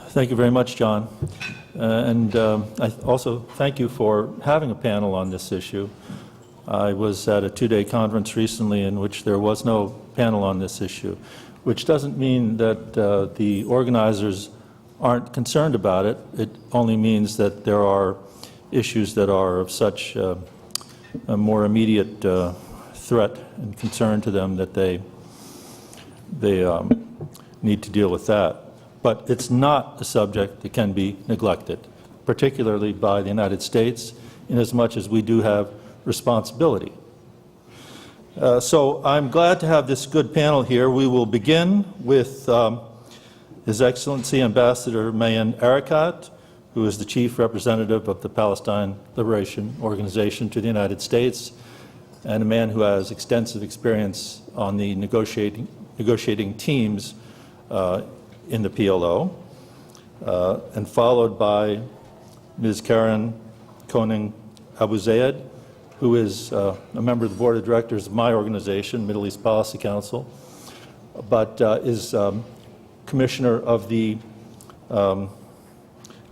Thank you very much, John. I also thank you for having a panel on this issue. I was at a two-day conference recently in which there was no panel on this issue, which doesn't mean that the organizers aren't concerned about it. It only means that there are issues that are of such a more immediate threat and concern to them that they need to deal with that. But it's not a subject that can be neglected, particularly by the United States, inasmuch as we do have responsibility. So I'm glad to have this good panel here. We will begin with His Excellency Ambassador Maen Areikat, who is the Chief Representative of the Palestine Liberation Organization to the United States, and a man who has extensive experience on the negotiating teams in the PLO, and followed by Ms. Karen Koning Abu Zayed, who is a member of the Board of Directors of my organization, Middle East Policy Council, but is Commissioner of the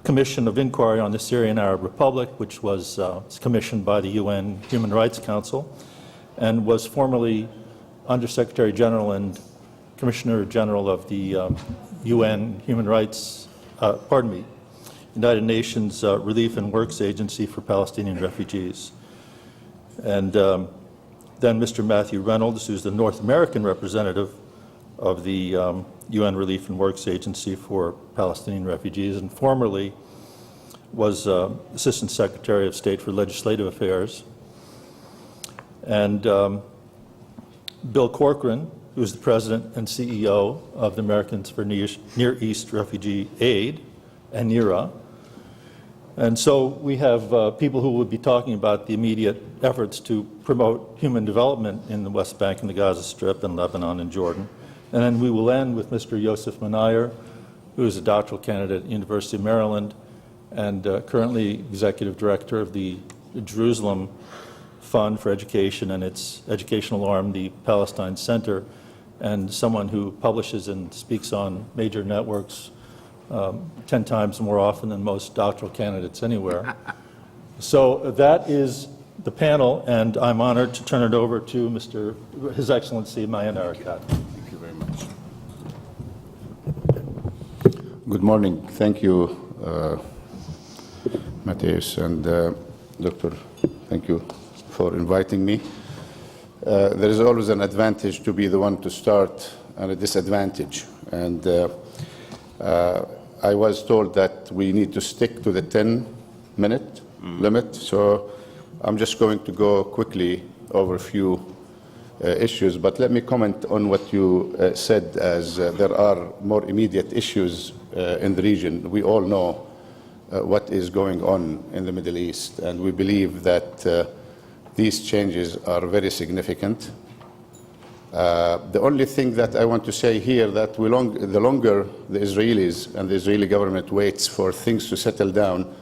Commission of Inquiry on the Syrian Arab Republic, which was commissioned by the UN Human Rights Council, and was formerly Undersecretary General and Commissioner General of the UN Human Rights, United Nations Relief and Works Agency for Palestinian Refugees. And then Mr. Matthew Reynolds, who's the North American representative of the UN Relief and Works Agency for Palestinian Refugees, and formerly was Assistant Secretary of State for Legislative Affairs. And Bill Corcoran, who is the President and CEO of the Americans for Near East Refugee Aid, ANERA. And so we have people who will be talking about the immediate efforts to promote human development in the West Bank and the Gaza Strip and Lebanon and Jordan. And then we will end with Mr. Yosef Mattair, who is a doctoral candidate at the University of Maryland and currently Executive Director of the Jerusalem Fund for Education and its educational arm, the Palestine Center, and someone who publishes and speaks on major networks 10 times more often than most doctoral candidates anywhere. So that is the panel, and I'm honored to turn it over to His Excellency Maen Areikat. Thank you very much. Good morning. Thank you, Matthias and Doctor. Thank you for inviting me. There is always an advantage to be the one to start and a disadvantage. And I was told that we need to stick to the 10-minute limit, so I'm just going to go quickly over a few issues. But let me comment on what you said, as there are more immediate issues in the region. We all know what is going on in the Middle East, and we believe that these changes are very significant. The only thing that I want to say here that the longer the Israelis and the Israeli government waits for things to settle down,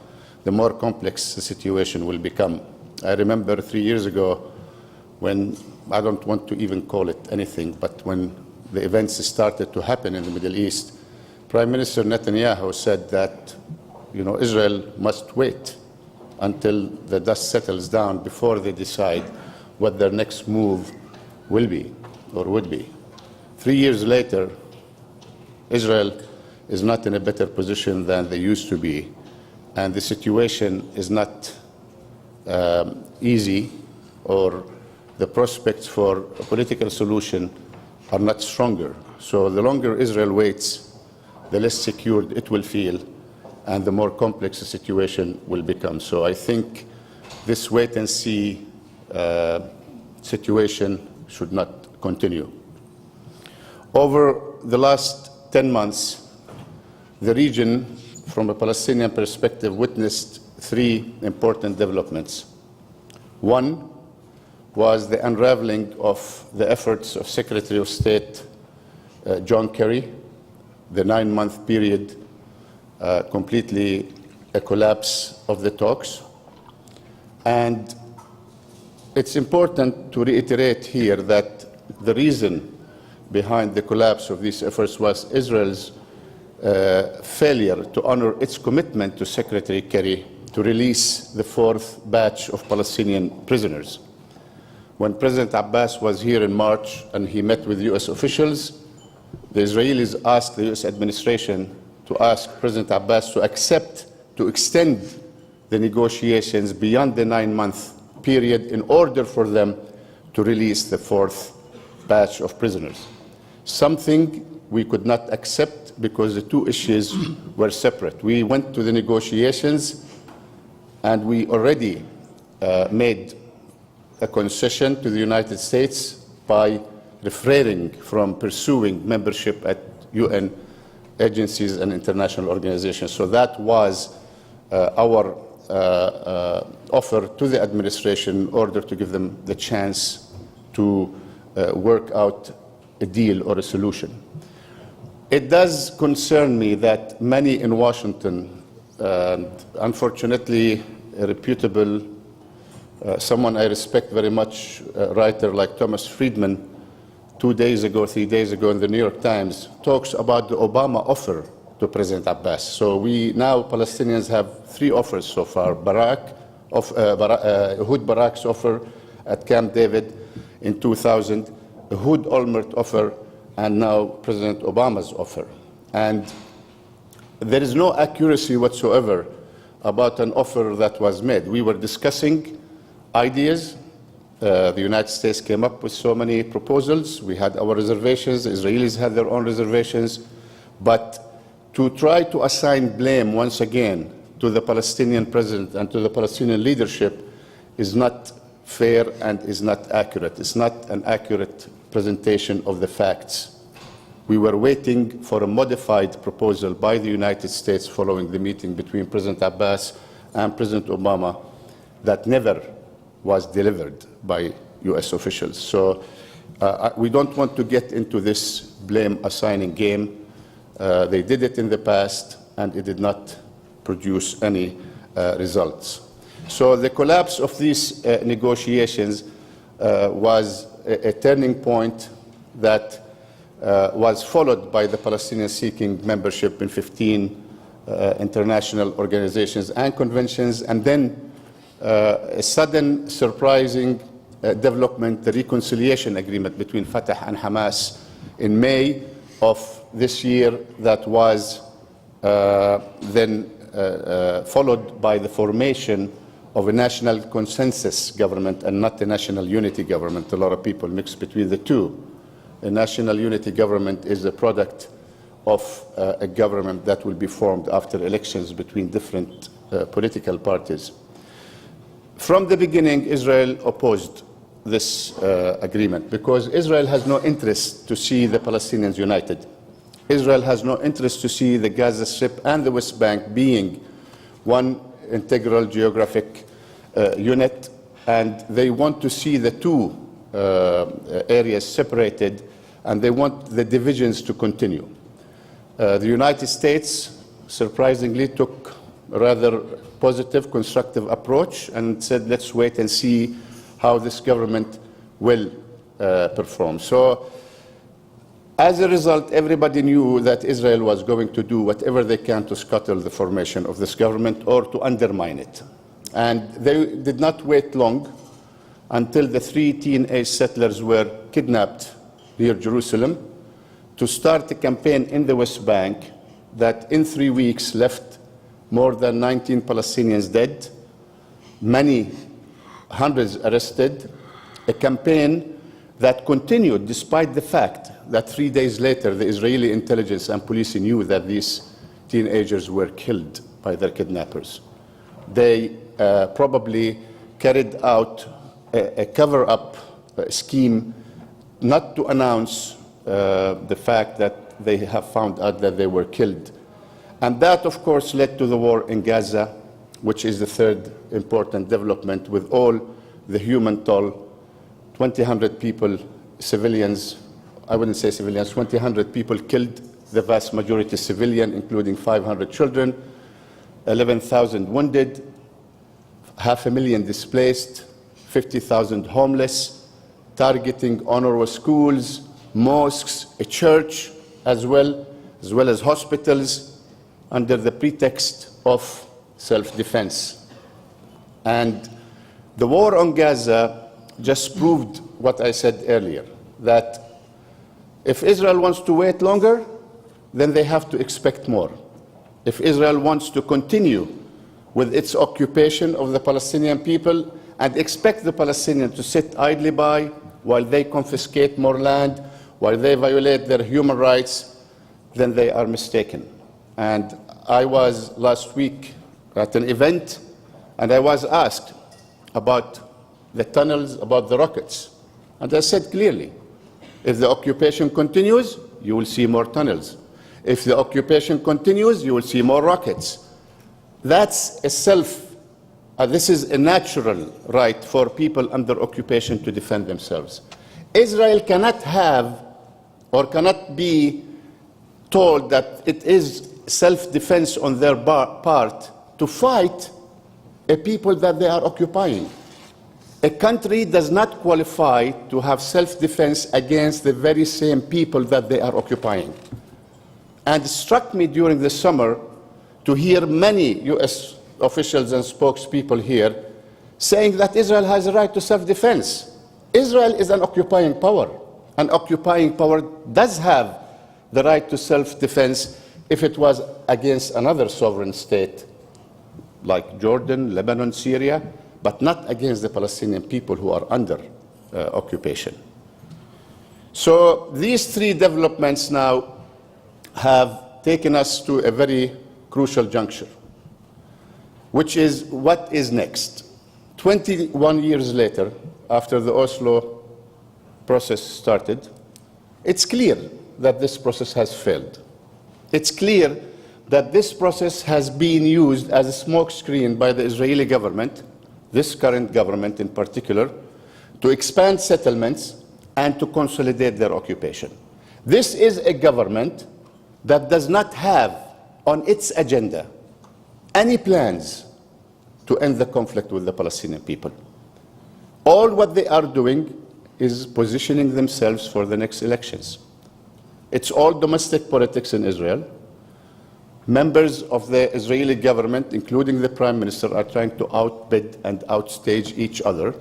the more complex the situation will become. I remember 3 years ago when, I don't want to even call it anything, but when the events started to happen in the Middle East, Prime Minister Netanyahu said that, Israel must wait until the dust settles down before they decide what their next move will be or would be. 3 years later, Israel is not in a better position than they used to be, and the situation is not easy, or the prospects for a political solution are not stronger. So the longer Israel waits, the less secured it will feel, and the more complex the situation will become. So I think this wait-and-see situation should not continue. Over the last 10 months, the region, from a Palestinian perspective, witnessed 3 important developments. One was the unraveling of the efforts of Secretary of State John Kerry, the 9-month period, completely a collapse of the talks. And it's important to reiterate here that the reason behind the collapse of these efforts was Israel's failure to honor its commitment to Secretary Kerry to release the fourth batch of Palestinian prisoners. When President Abbas was here in March and he met with US officials, the Israelis asked the US administration to ask President Abbas to accept to extend the negotiations beyond the 9-month period in order for them to release the fourth batch of prisoners. Something we could not accept because the two issues were separate. We went to the negotiations and we already made a concession to the United States by refraining from pursuing membership at UN agencies and international organizations. So that was our offer to the administration in order to give them the chance to work out a deal or a solution. It does concern me that many in Washington, unfortunately a reputable, someone I respect very much, a writer like Thomas Friedman, 3 days ago in the New York Times, talks about the Obama offer to President Abbas. So we now, Palestinians, have 3 offers so far. Ehud Barak's offer at Camp David in 2000, Ehud Olmert offer, and now President Obama's offer. And there is no accuracy whatsoever about an offer that was made. We were discussing ideas. The United States came up with so many proposals. We had our reservations. The Israelis had their own reservations. But to try to assign blame once again to the Palestinian president and to the Palestinian leadership is not fair and is not accurate. It's not an accurate presentation of the facts. We were waiting for a modified proposal by the United States following the meeting between President Abbas and President Obama that never was delivered by US officials. So we don't want to get into this blame assigning game. They did it in the past and it did not produce any results. So the collapse of these negotiations was a turning point that was followed by the Palestinians seeking membership in 15 international organizations and conventions, and then a sudden, surprising development, the reconciliation agreement between Fatah and Hamas in May of this year that was then followed by the formation of a national consensus government and not a national unity government. A lot of people mix between the two. A national unity government is the product of a government that will be formed after elections between different political parties. From the beginning, Israel opposed this agreement because Israel has no interest to see the Palestinians united. Israel has no interest to see the Gaza Strip and the West Bank being one integral geographic unit, and they want to see the two areas separated, and they want the divisions to continue. The United States, surprisingly, took a rather positive, constructive approach and said, let's wait and see how this government will perform. So, as a result, everybody knew that Israel was going to do whatever they can to scuttle the formation of this government or to undermine it. And they did not wait long until the 3 teenage settlers were kidnapped near Jerusalem to start a campaign in the West Bank that in 3 weeks left more than 19 Palestinians dead, many hundreds arrested, a campaign that continued despite the fact that 3 days later the Israeli intelligence and police knew that these teenagers were killed by their kidnappers. They probably carried out a cover-up scheme not to announce the fact that they have found out that they were killed. And that, of course, led to the war in Gaza, which is the third important development with all the human toll. 2,000 people, civilians, I wouldn't say civilians, 2,000 people killed, the vast majority civilian, including 500 children, 11,000 wounded, 500,000 displaced, 50,000 homeless, targeting UNRWA schools, mosques, a church as well, as well as hospitals, under the pretext of self-defense. And the war on Gaza just proved what I said earlier, that if Israel wants to wait longer, then they have to expect more. If Israel wants to continue with its occupation of the Palestinian people and expect the Palestinians to sit idly by while they confiscate more land, while they violate their human rights, then they are mistaken. And I was last week at an event, and I was asked about the tunnels, about the rockets. And I said clearly, if the occupation continues, you will see more tunnels. If the occupation continues, you will see more rockets. That's this is a natural right for people under occupation to defend themselves. Israel cannot have or cannot be told that it is self-defense on their part to fight a people that they are occupying. A country does not qualify to have self-defense against the very same people that they are occupying. And it struck me during the summer to hear many US officials and spokespeople here saying that Israel has a right to self-defense. Israel is an occupying power. An occupying power does have the right to self-defense if it was against another sovereign state like Jordan, Lebanon, Syria, but not against the Palestinian people who are under occupation. So these three developments now have taken us to a very crucial juncture, which is what is next. 21 years later, after the Oslo process started, it's clear that this process has failed. It's clear that this process has been used as a smokescreen by the Israeli government, this current government in particular, to expand settlements and to consolidate their occupation. This is a government that does not have on its agenda any plans to end the conflict with the Palestinian people. All what they are doing is positioning themselves for the next elections. It's all domestic politics in Israel. Members of the Israeli government, including the Prime Minister, are trying to outbid and outstage each other.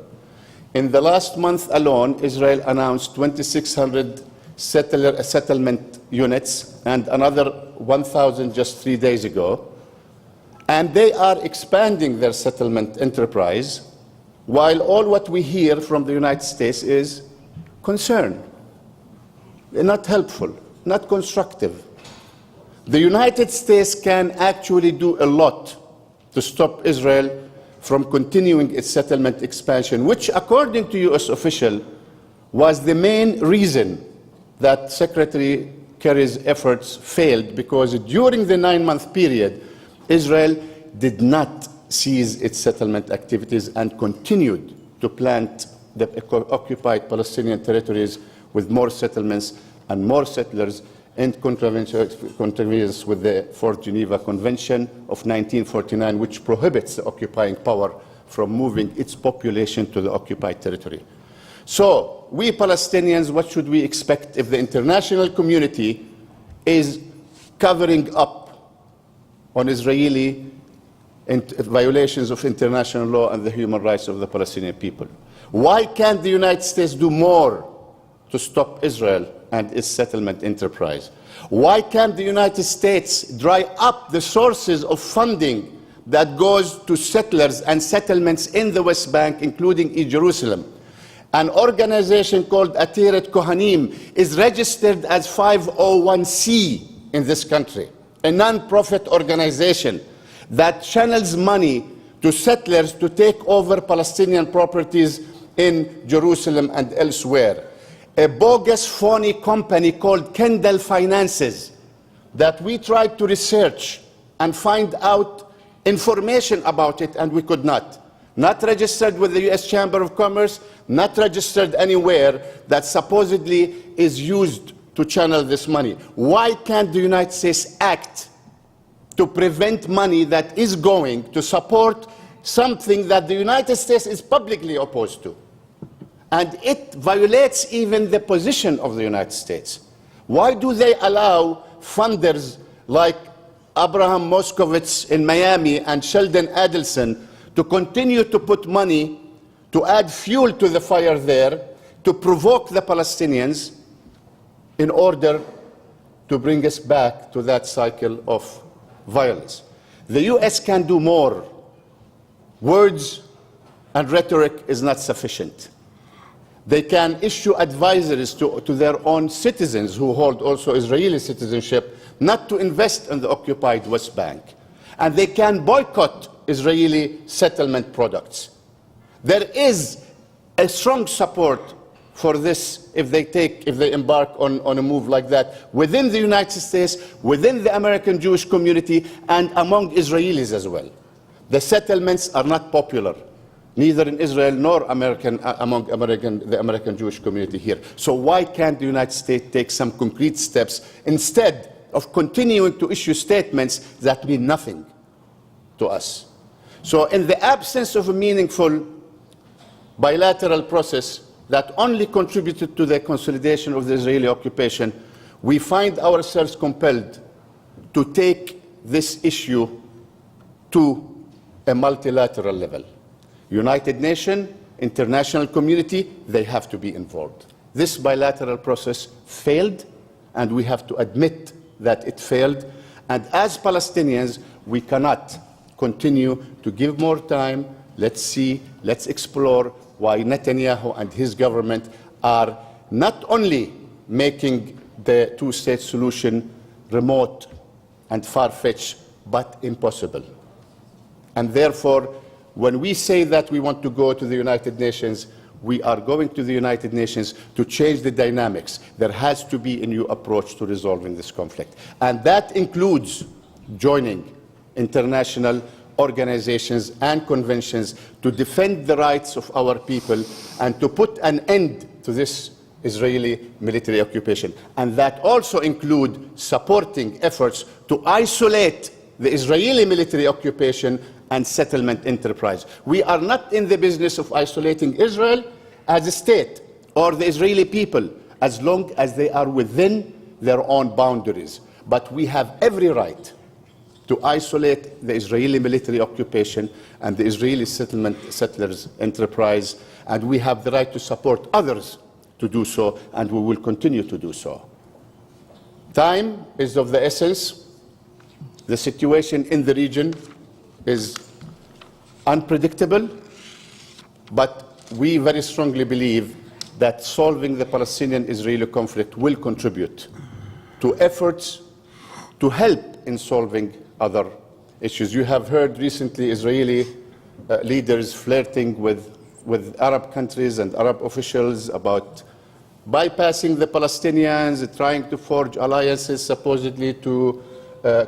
In the last month alone, Israel announced 2,600 settlement units and another 1,000 just 3 days ago. And they are expanding their settlement enterprise, while all what we hear from the United States is concern. Not helpful, not constructive. The United States can actually do a lot to stop Israel from continuing its settlement expansion, which, according to US officials, was the main reason that Secretary Kerry's efforts failed, because during the 9-month period, Israel did not cease its settlement activities and continued to plant the occupied Palestinian territories with more settlements and more settlers in contravention with the Fourth Geneva Convention of 1949, which prohibits the occupying power from moving its population to the occupied territory. So, we Palestinians, what should we expect if the international community is covering up on Israeli violations of international law and the human rights of the Palestinian people? Why can't the United States do more to stop Israel and its settlement enterprise? Why can't the United States dry up the sources of funding that goes to settlers and settlements in the West Bank, including East Jerusalem? An organization called Atirat Kohanim is registered as 501c in this country, a non-profit organization that channels money to settlers to take over Palestinian properties in Jerusalem and elsewhere. A bogus, phony company called Kendall Finances that we tried to research and find out information about it, and we could not. Not registered with the US Chamber of Commerce, not registered anywhere, that supposedly is used to channel this money. Why can't the United States act to prevent money that is going to support something that the United States is publicly opposed to? And it violates even the position of the United States. Why do they allow funders like Abraham Moskowitz in Miami and Sheldon Adelson to continue to put money to add fuel to the fire there, to provoke the Palestinians in order to bring us back to that cycle of violence. The US can do more. Words and rhetoric is not sufficient. They can issue advisories to their own citizens who hold also Israeli citizenship not to invest in the occupied West Bank. And they can boycott Israeli settlement products. There is a strong support for this if they embark on a move like that within the United States, within the American Jewish community, and among Israelis as well. The settlements are not popular, neither in Israel nor among the American Jewish community here. So why can't the United States take some concrete steps instead of continuing to issue statements that mean nothing to us? So in the absence of a meaningful bilateral process that only contributed to the consolidation of the Israeli occupation, we find ourselves compelled to take this issue to a multilateral level. United Nations, international community, they have to be involved. This bilateral process failed, and we have to admit that it failed. And as Palestinians, we cannot continue to give more time. Let's see, let's explore why Netanyahu and his government are not only making the two-state solution remote and far-fetched, but impossible. And therefore, when we say that we want to go to the United Nations, we are going to the United Nations to change the dynamics. There has to be a new approach to resolving this conflict. And that includes joining international organizations and conventions to defend the rights of our people and to put an end to this Israeli military occupation. And that also includes supporting efforts to isolate the Israeli military occupation and settlement enterprise. We are not in the business of isolating Israel as a state or the Israeli people as long as they are within their own boundaries. But we have every right to isolate the Israeli military occupation and the Israeli settlers enterprise, and we have the right to support others to do so, and we will continue to do so. Time is of the essence. The situation in the region is unpredictable, but we very strongly believe that solving the Palestinian-Israeli conflict will contribute to efforts to help in solving other issues. You have heard recently Israeli leaders flirting with Arab countries and Arab officials about bypassing the Palestinians, trying to forge alliances supposedly to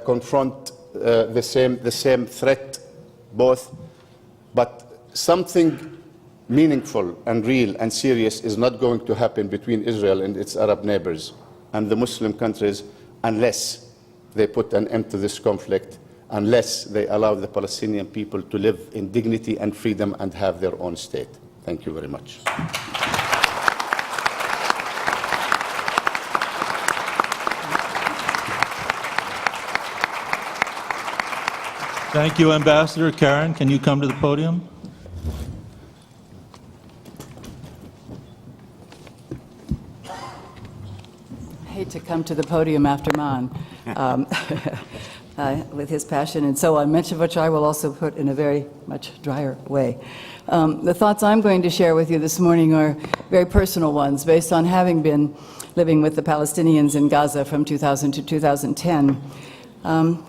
confront the same threat both. But something meaningful and real and serious is not going to happen between Israel and its Arab neighbors and the Muslim countries unless they put an end to this conflict, unless they allow the Palestinian people to live in dignity and freedom and have their own state. Thank you very much. Thank you, Ambassador. Karen, can you come to the podium? I hate to come to the podium after Maen with his passion and so on, much of which I will also put in a very much drier way. The thoughts I'm going to share with you this morning are very personal ones, based on having been living with the Palestinians in Gaza from 2000 to 2010.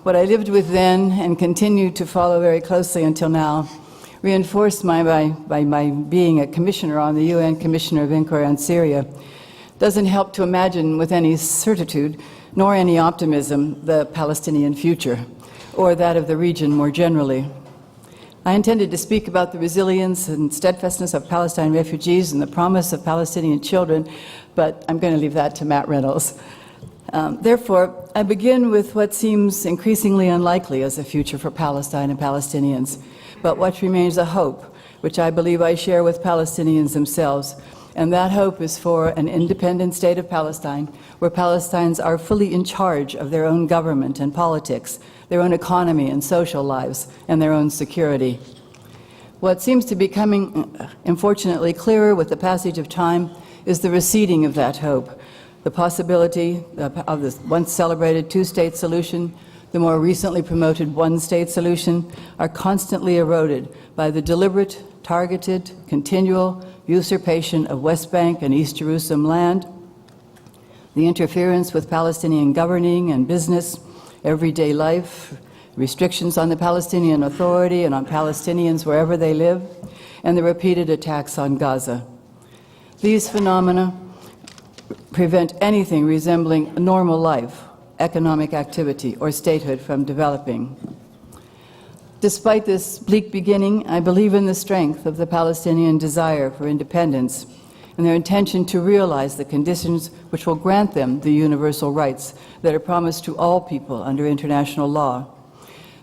What I lived with then and continue to follow very closely until now reinforced by my being a commissioner on the UN Commissioner of Inquiry on Syria doesn't help to imagine with any certitude nor any optimism the Palestinian future or that of the region more generally. I intended to speak about the resilience and steadfastness of Palestine refugees and the promise of Palestinian children, but I'm going to leave that to Matt Reynolds. Therefore, I begin with what seems increasingly unlikely as a future for Palestine and Palestinians, but what remains a hope, which I believe I share with Palestinians themselves, And that hope is for an independent state of Palestine, where Palestinians are fully in charge of their own government and politics, their own economy and social lives, and their own security. What seems to be becoming, unfortunately, clearer with the passage of time is the receding of that hope. The possibility of this once celebrated two-state solution, the more recently promoted one-state solution, are constantly eroded by the deliberate, targeted, continual usurpation of West Bank and East Jerusalem land, the interference with Palestinian governing and business, everyday life, restrictions on the Palestinian Authority and on Palestinians wherever they live, and the repeated attacks on Gaza. These phenomena prevent anything resembling normal life, economic activity, or statehood from developing. Despite this bleak beginning, I believe in the strength of the Palestinian desire for independence and their intention to realize the conditions which will grant them the universal rights that are promised to all people under international law.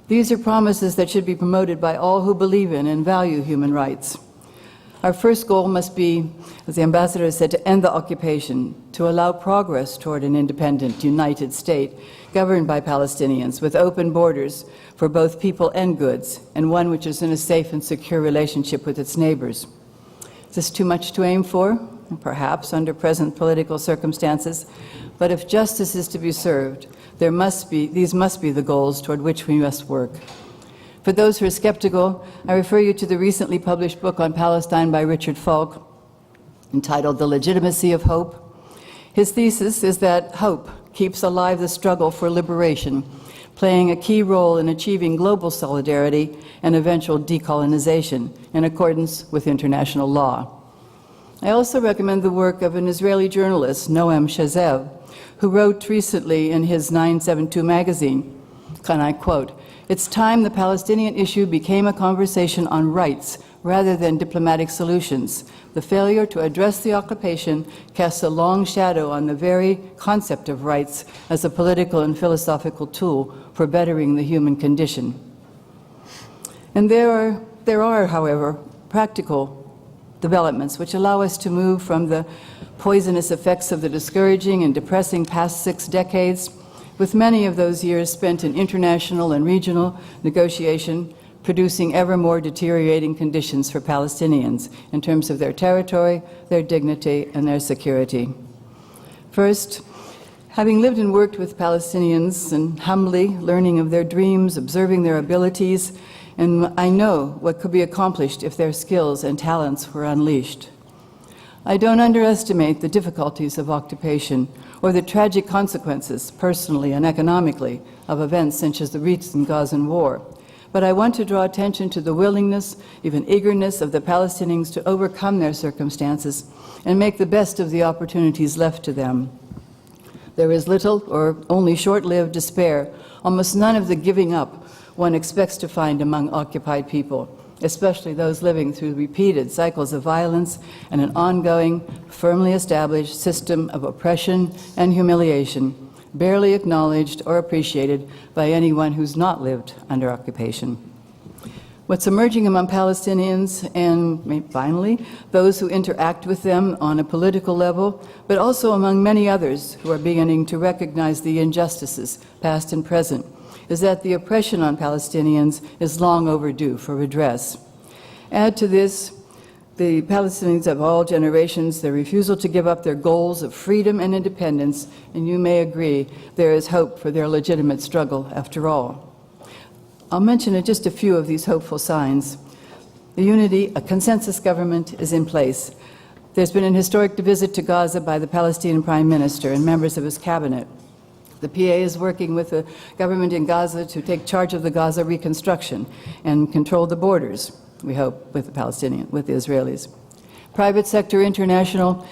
These are promises that should be promoted by all who believe in and value human rights. Our first goal must be, as the ambassador said, to end the occupation, to allow progress toward an independent, united state governed by Palestinians with open borders for both people and goods, and one which is in a safe and secure relationship with its neighbors. Is this too much to aim for? Perhaps under present political circumstances, but if justice is to be served, these must be the goals toward which we must work. For those who are skeptical, I refer you to the recently published book on Palestine by Richard Falk, entitled The Legitimacy of Hope. His thesis is that hope keeps alive the struggle for liberation, playing a key role in achieving global solidarity and eventual decolonization in accordance with international law. I also recommend the work of an Israeli journalist, Noam Shazev, who wrote recently in his 972 magazine, and I quote, "It's time the Palestinian issue became a conversation on rights rather than diplomatic solutions. The failure to address the occupation casts a long shadow on the very concept of rights as a political and philosophical tool for bettering the human condition." And there are, however, practical developments which allow us to move from the poisonous effects of the discouraging and depressing past 6 decades, with many of those years spent in international and regional negotiation, producing ever more deteriorating conditions for Palestinians in terms of their territory, their dignity, and their security. First, having lived and worked with Palestinians and humbly learning of their dreams, observing their abilities, and I know what could be accomplished if their skills and talents were unleashed. I don't underestimate the difficulties of occupation or the tragic consequences, personally and economically, of events such as the recent Gazan war. But I want to draw attention to the willingness, even eagerness, of the Palestinians to overcome their circumstances and make the best of the opportunities left to them. There is little or only short-lived despair, almost none of the giving up one expects to find among occupied people, especially those living through repeated cycles of violence and an ongoing, firmly established system of oppression and humiliation, barely acknowledged or appreciated by anyone who's not lived under occupation. What's emerging among Palestinians, and finally, those who interact with them on a political level, but also among many others who are beginning to recognize the injustices, past and present, is that the oppression on Palestinians is long overdue for redress. Add to this the Palestinians of all generations, their refusal to give up their goals of freedom and independence, and you may agree there is hope for their legitimate struggle after all. I'll mention just a few of these hopeful signs. A consensus government is in place. There's been an historic visit to Gaza by the Palestinian Prime Minister and members of his cabinet. The PA is working with the government in Gaza to take charge of the Gaza reconstruction and control the borders, we hope, with the Israelis. Private sector, international,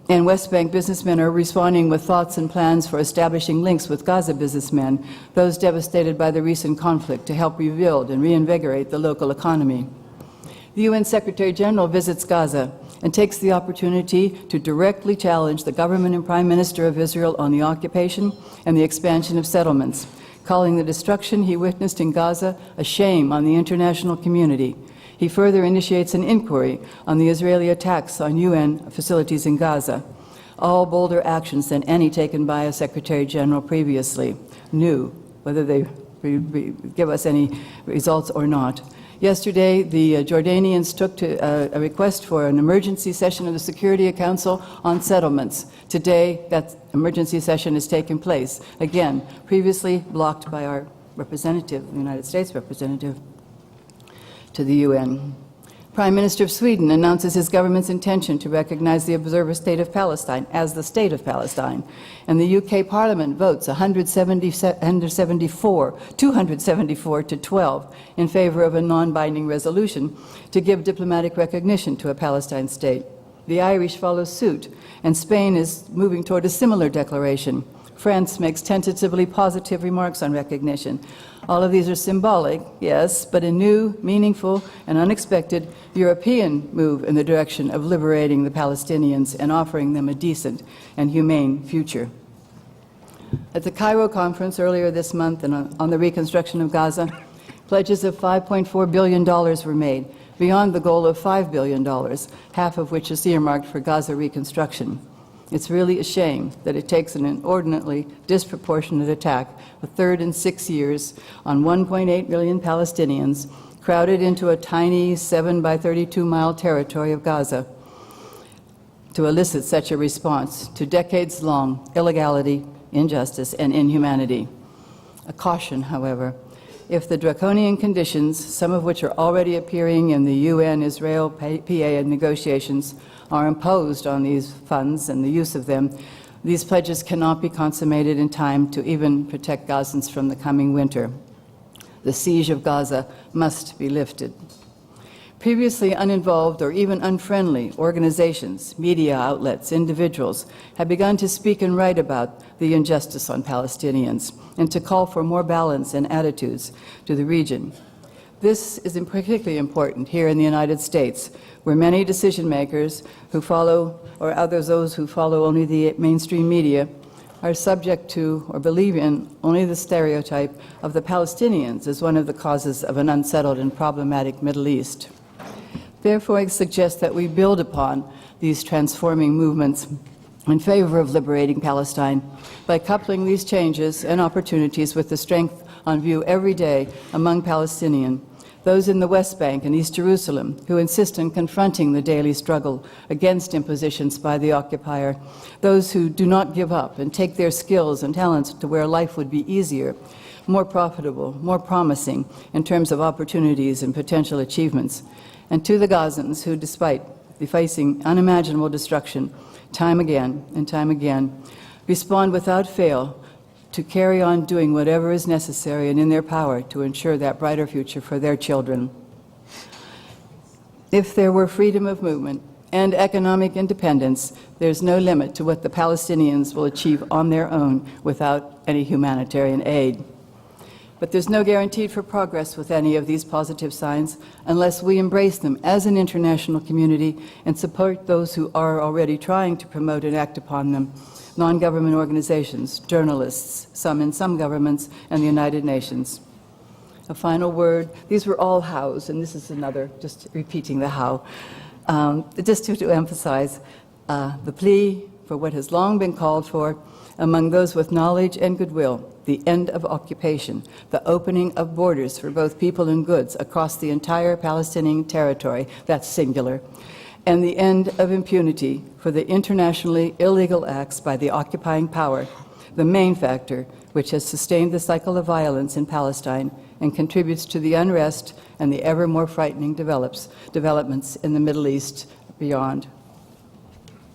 and West Bank businessmen are responding with thoughts and plans for establishing links with Gaza businessmen, those devastated by the recent conflict, to help rebuild and reinvigorate the local economy. The UN Secretary General visits Gaza and takes the opportunity to directly challenge the government and Prime Minister of Israel on the occupation and the expansion of settlements, calling the destruction he witnessed in Gaza a shame on the international community. He further initiates an inquiry on the Israeli attacks on UN facilities in Gaza. All bolder actions than any taken by a Secretary General previously. New, whether they give us any results or not. Yesterday, the Jordanians took to a request for an emergency session of the Security Council on settlements. Today, that emergency session has taken place. Again, previously blocked by our representative, the United States representative to the UN. Prime Minister of Sweden announces his government's intention to recognize the observer state of Palestine as the state of Palestine. And the UK Parliament votes 274 to 12 in favor of a non-binding resolution to give diplomatic recognition to a Palestine state. The Irish follow suit, and Spain is moving toward a similar declaration. France makes tentatively positive remarks on recognition. All of these are symbolic, yes, but a new, meaningful, and unexpected European move in the direction of liberating the Palestinians and offering them a decent and humane future. At the Cairo conference earlier this month and on the reconstruction of Gaza, pledges of $5.4 billion were made, beyond the goal of $5 billion, half of which is earmarked for Gaza reconstruction. It's really a shame that it takes an inordinately disproportionate attack, a third in 6 years, on 1.8 million Palestinians, crowded into a tiny 7 by 32 mile territory of Gaza, to elicit such a response to decades-long illegality, injustice, and inhumanity. A caution, however. If the draconian conditions, some of which are already appearing in the UN-Israel PA negotiations, are imposed on these funds and the use of them, these pledges cannot be consummated in time to even protect Gazans from the coming winter. The siege of Gaza must be lifted. Previously uninvolved or even unfriendly organizations, media outlets, individuals have begun to speak and write about the injustice on Palestinians and to call for more balance and attitudes to the region. This is particularly important here in the United States, where many decision makers who follow, or those who follow only the mainstream media, are subject to or believe in only the stereotype of the Palestinians as one of the causes of an unsettled and problematic Middle East. Therefore, I suggest that we build upon these transforming movements in favor of liberating Palestine by coupling these changes and opportunities with the strength on view every day among Palestinians, those in the West Bank and East Jerusalem who insist on confronting the daily struggle against impositions by the occupier, those who do not give up and take their skills and talents to where life would be easier, more profitable, more promising in terms of opportunities and potential achievements, and to the Gazans who, despite facing unimaginable destruction time again and time again, respond without fail to carry on doing whatever is necessary and in their power to ensure that brighter future for their children. If there were freedom of movement and economic independence, there's no limit to what the Palestinians will achieve on their own without any humanitarian aid. But there's no guarantee for progress with any of these positive signs unless we embrace them as an international community and support those who are already trying to promote and act upon them. Non-government organizations, journalists, some in some governments, and the United Nations. A final word. These were all hows, and this is another, just repeating the how. Just to emphasize the plea for what has long been called for among those with knowledge and goodwill, the end of occupation, the opening of borders for both people and goods across the entire Palestinian territory, that's singular, and the end of impunity for the internationally illegal acts by the occupying power, the main factor which has sustained the cycle of violence in Palestine and contributes to the unrest and the ever more frightening developments in the Middle East beyond.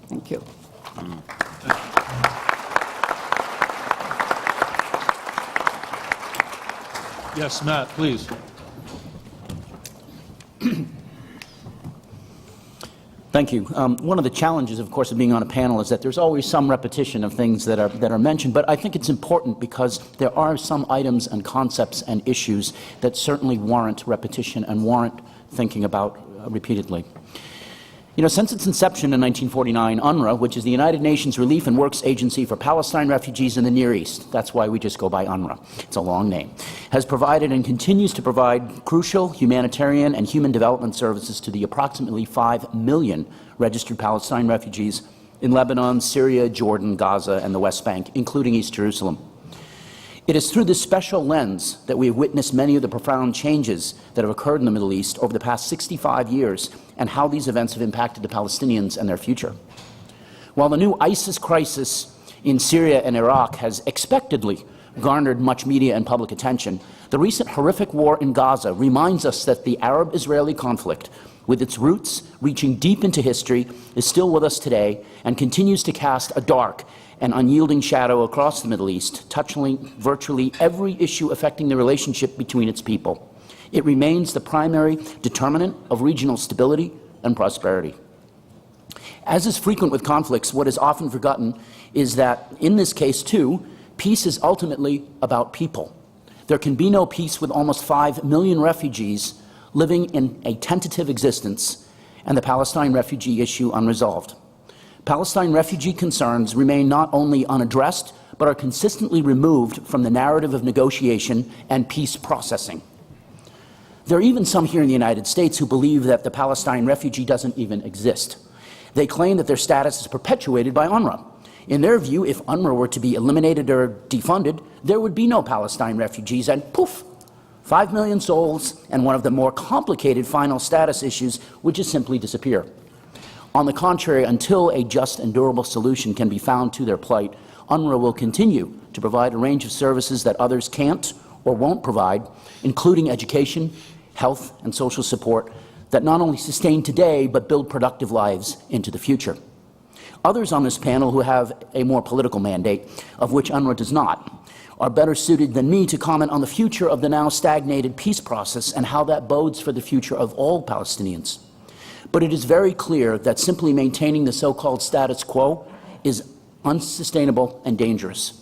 Thank you. Yes, Matt, please. Thank you. One of the challenges, of course, of being on a panel is that there's always some repetition of things that are mentioned, but I think it's important because there are some items and concepts and issues that certainly warrant repetition and warrant thinking about repeatedly. You know, since its inception in 1949, UNRWA, which is the United Nations Relief and Works Agency for Palestine refugees in the Near East, that's why we just go by UNRWA, it's a long name, has provided and continues to provide crucial humanitarian and human development services to the approximately 5 million registered Palestine refugees in Lebanon, Syria, Jordan, Gaza, and the West Bank, including East Jerusalem. It is through this special lens that we have witnessed many of the profound changes that have occurred in the Middle East over the past 65 years and how these events have impacted the Palestinians and their future. While the new ISIS crisis in Syria and Iraq has expectedly garnered much media and public attention, the recent horrific war in Gaza reminds us that the Arab-Israeli conflict, with its roots reaching deep into history, is still with us today and continues to cast a dark and unyielding shadow across the Middle East, touching virtually every issue affecting the relationship between its people. It remains the primary determinant of regional stability and prosperity. As is frequent with conflicts, what is often forgotten is that, in this case too, peace is ultimately about people. There can be no peace with almost 5 million refugees living in a tentative existence and the Palestine refugee issue unresolved. Palestine refugee concerns remain not only unaddressed, but are consistently removed from the narrative of negotiation and peace processing. There are even some here in the United States who believe that the Palestine refugee doesn't even exist. They claim that their status is perpetuated by UNRWA. In their view, if UNRWA were to be eliminated or defunded, there would be no Palestine refugees, and poof, 5 million souls and one of the more complicated final status issues would just simply disappear. On the contrary, until a just and durable solution can be found to their plight, UNRWA will continue to provide a range of services that others can't or won't provide, including education, health, and social support that not only sustain today, but build productive lives into the future. Others on this panel who have a more political mandate, of which UNRWA does not, are better suited than me to comment on the future of the now stagnated peace process and how that bodes for the future of all Palestinians. But it is very clear that simply maintaining the so-called status quo is unsustainable and dangerous.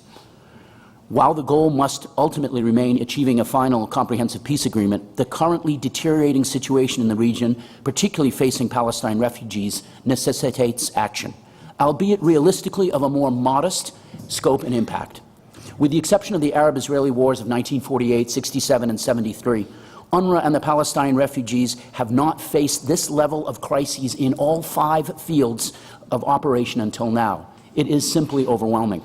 While the goal must ultimately remain achieving a final comprehensive peace agreement, the currently deteriorating situation in the region, particularly facing Palestine refugees, necessitates action, albeit realistically of a more modest scope and impact. With the exception of the Arab-Israeli wars of 1948, 67, and 73, UNRWA and the Palestine refugees have not faced this level of crises in all 5 fields of operation until now. It is simply overwhelming.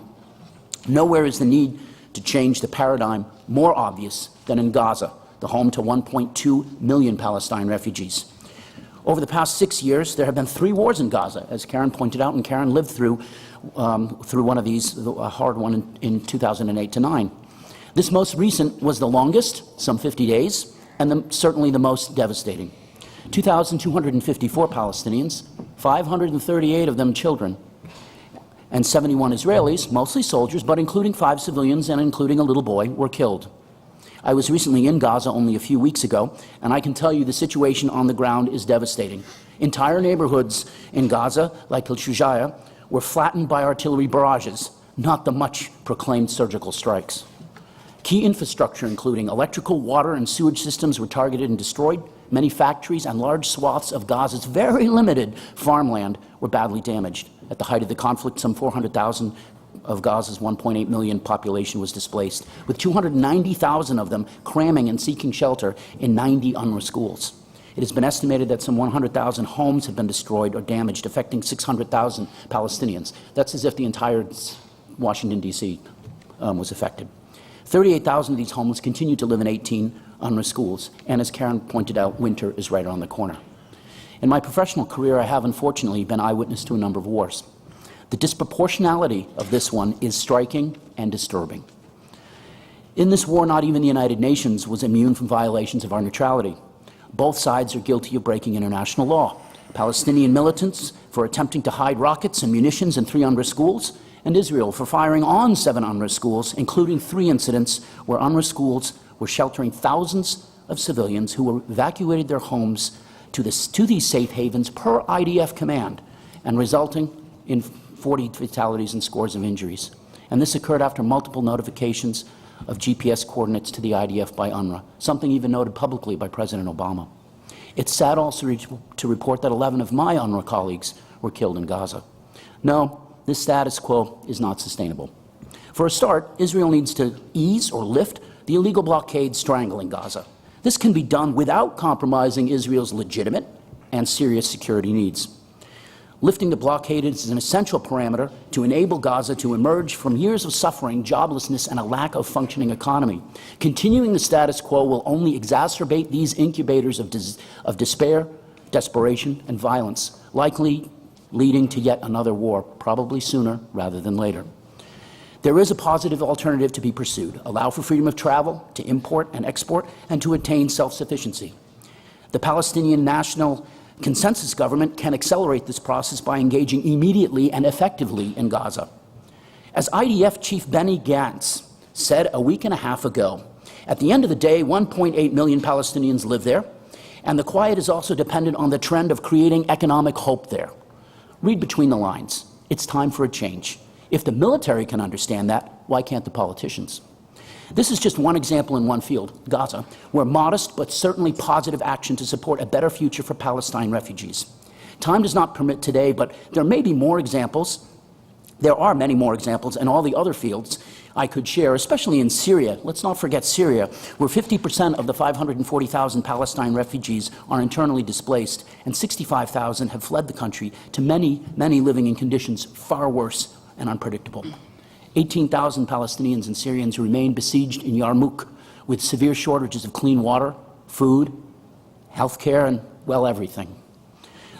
Nowhere is the need to change the paradigm more obvious than in Gaza, the home to 1.2 million Palestine refugees. Over the past 6 years, there have been 3 wars in Gaza, as Karen pointed out, and Karen lived through one of these, a hard one in 2008 to 9. This most recent was the longest, some 50 days, and certainly the most devastating. 2,254 Palestinians, 538 of them children, and 71 Israelis, mostly soldiers, but including 5 civilians and including a little boy, were killed. I was recently in Gaza only a few weeks ago, and I can tell you the situation on the ground is devastating. Entire neighborhoods in Gaza, like El-Shujaya, were flattened by artillery barrages, not the much-proclaimed surgical strikes. Key infrastructure, including electrical, water, and sewage systems, were targeted and destroyed. Many factories and large swaths of Gaza's very limited farmland were badly damaged. At the height of the conflict, some 400,000 of Gaza's 1.8 million population was displaced, with 290,000 of them cramming and seeking shelter in 90 UNRWA schools. It has been estimated that some 100,000 homes have been destroyed or damaged, affecting 600,000 Palestinians. That's as if the entire Washington, D.C. Was affected. 38,000 of these homeless continue to live in 18 UNRWA schools, and as Karen pointed out, winter is right around the corner. In my professional career, I have unfortunately been eyewitness to a number of wars. The disproportionality of this one is striking and disturbing. In this war, not even the United Nations was immune from violations of our neutrality. Both sides are guilty of breaking international law. Palestinian militants for attempting to hide rockets and munitions in 3 UNRWA schools, and Israel for firing on 7 UNRWA schools, including 3 incidents where UNRWA schools were sheltering thousands of civilians who were evacuated their homes to these safe havens per IDF command, and resulting in 40 fatalities and scores of injuries. And this occurred after multiple notifications of GPS coordinates to the IDF by UNRWA, something even noted publicly by President Obama. It's sad also to report that 11 of my UNRWA colleagues were killed in Gaza. No, this status quo is not sustainable. For a start, Israel needs to ease or lift the illegal blockade strangling Gaza. This can be done without compromising Israel's legitimate and serious security needs. Lifting the blockade is an essential parameter to enable Gaza to emerge from years of suffering, joblessness, and a lack of functioning economy. Continuing the status quo will only exacerbate these incubators of despair, desperation, and violence, likely leading to yet another war, probably sooner rather than later. There is a positive alternative to be pursued. Allow for freedom of travel, to import and export, and to attain self-sufficiency. The Palestinian National Consensus government can accelerate this process by engaging immediately and effectively in Gaza. As IDF Chief Benny Gantz said a week and a half ago, at the end of the day, 1.8 million Palestinians live there, and the quiet is also dependent on the trend of creating economic hope there. Read between the lines. It's time for a change. If the military can understand that, why can't the politicians? This is just one example in one field, Gaza, where modest but certainly positive action to support a better future for Palestine refugees. Time does not permit today, but there may be more examples. There are many more examples in all the other fields I could share, especially in Syria. Let's not forget Syria, where 50% of the 540,000 Palestine refugees are internally displaced, and 65,000 have fled the country, to many, many living in conditions far worse and unpredictable. 18,000 Palestinians and Syrians remain besieged in Yarmouk with severe shortages of clean water, food, health care, and, well, everything.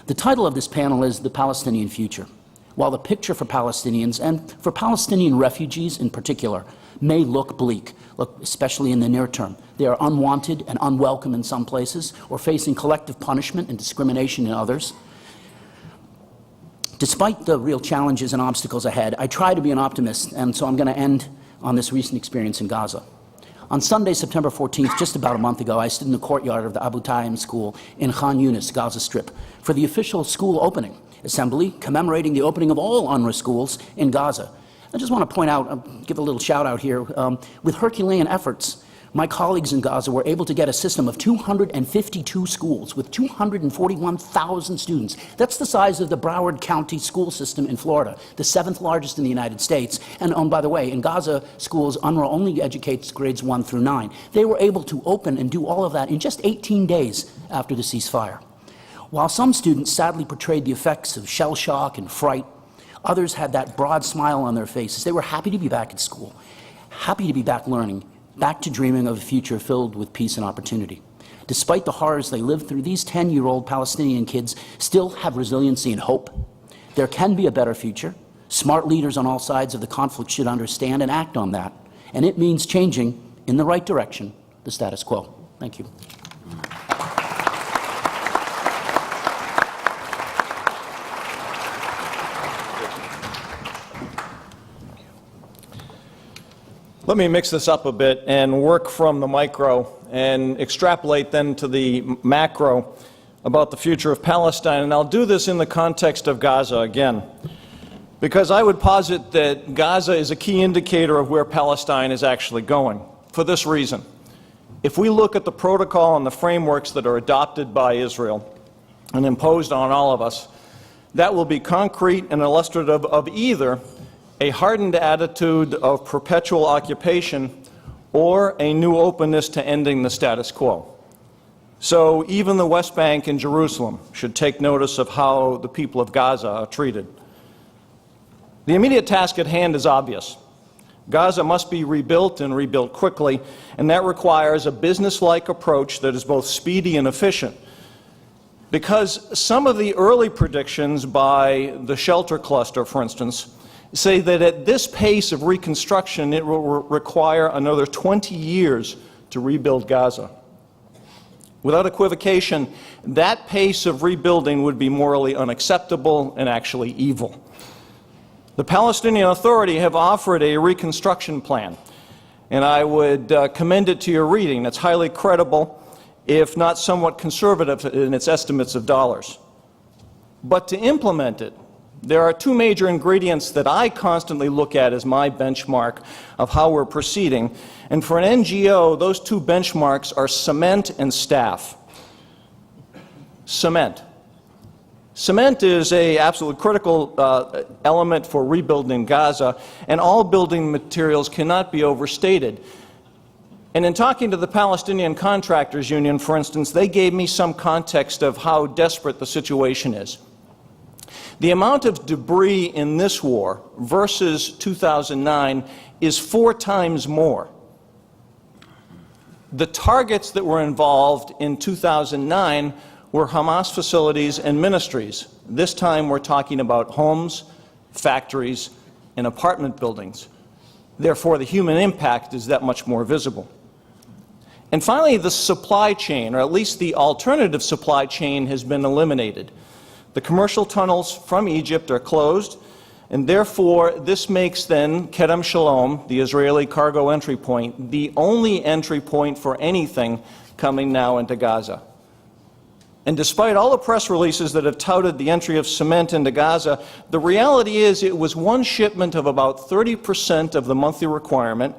The title of this panel is The Palestinian Future. While the picture for Palestinians, and for Palestinian refugees in particular, may look bleak, especially in the near term. They are unwanted and unwelcome in some places, or facing collective punishment and discrimination in others. Despite the real challenges and obstacles ahead, I try to be an optimist, and so I'm going to end on this recent experience in Gaza. On Sunday, September 14th, just about a month ago, I stood in the courtyard of the Abu Tayyim School in Khan Yunis, Gaza Strip, for the official school opening assembly commemorating the opening of all UNRWA schools in Gaza. I just want to point out, give a little shout out here, with Herculean efforts, my colleagues in Gaza were able to get a system of 252 schools with 241,000 students. That's the size of the Broward County school system in Florida, the 7th largest in the United States. And by the way, in Gaza schools, UNRWA only educates grades 1 through 9. They were able to open and do all of that in just 18 days after the ceasefire. While some students sadly portrayed the effects of shell shock and fright, others had that broad smile on their faces. They were happy to be back at school, happy to be back learning, back to dreaming of a future filled with peace and opportunity. Despite the horrors they lived through, these 10-year-old Palestinian kids still have resiliency and hope. There can be a better future. Smart leaders on all sides of the conflict should understand and act on that. And it means changing, in the right direction, the status quo. Thank you. Let me mix this up a bit and work from the micro and extrapolate then to the macro about the future of Palestine. And I'll do this in the context of Gaza again, because I would posit that Gaza is a key indicator of where Palestine is actually going, for this reason. If we look at the protocol and the frameworks that are adopted by Israel and imposed on all of us, that will be concrete and illustrative of either a hardened attitude of perpetual occupation or a new openness to ending the status quo. So even the West Bank and Jerusalem should take notice of how the people of Gaza are treated. The immediate task at hand is obvious. Gaza must be rebuilt and rebuilt quickly, and that requires a business-like approach that is both speedy and efficient. Because some of the early predictions by the Shelter Cluster, for instance, say that at this pace of reconstruction, it will require another 20 years to rebuild Gaza. Without equivocation, that pace of rebuilding would be morally unacceptable and actually evil. The Palestinian Authority have offered a reconstruction plan, and I would commend it to your reading. It's highly credible, if not somewhat conservative in its estimates of dollars. But to implement it, there are two major ingredients that I constantly look at as my benchmark of how we're proceeding. And for an NGO, those two benchmarks are cement and staff. Cement. Cement is an absolute critical element for rebuilding Gaza, and all building materials cannot be overstated. And in talking to the Palestinian Contractors Union, for instance, they gave me some context of how desperate the situation is. The amount of debris in this war versus 2009 is 4 times more. The targets that were involved in 2009 were Hamas facilities and ministries. This time we're talking about homes, factories, and apartment buildings. Therefore, the human impact is that much more visible. And finally, the supply chain, or at least the alternative supply chain, has been eliminated. The commercial tunnels from Egypt are closed, and therefore this makes then Kerem Shalom, the Israeli cargo entry point, the only entry point for anything coming now into Gaza. And despite all the press releases that have touted the entry of cement into Gaza, the reality is it was one shipment of about 30% of the monthly requirement,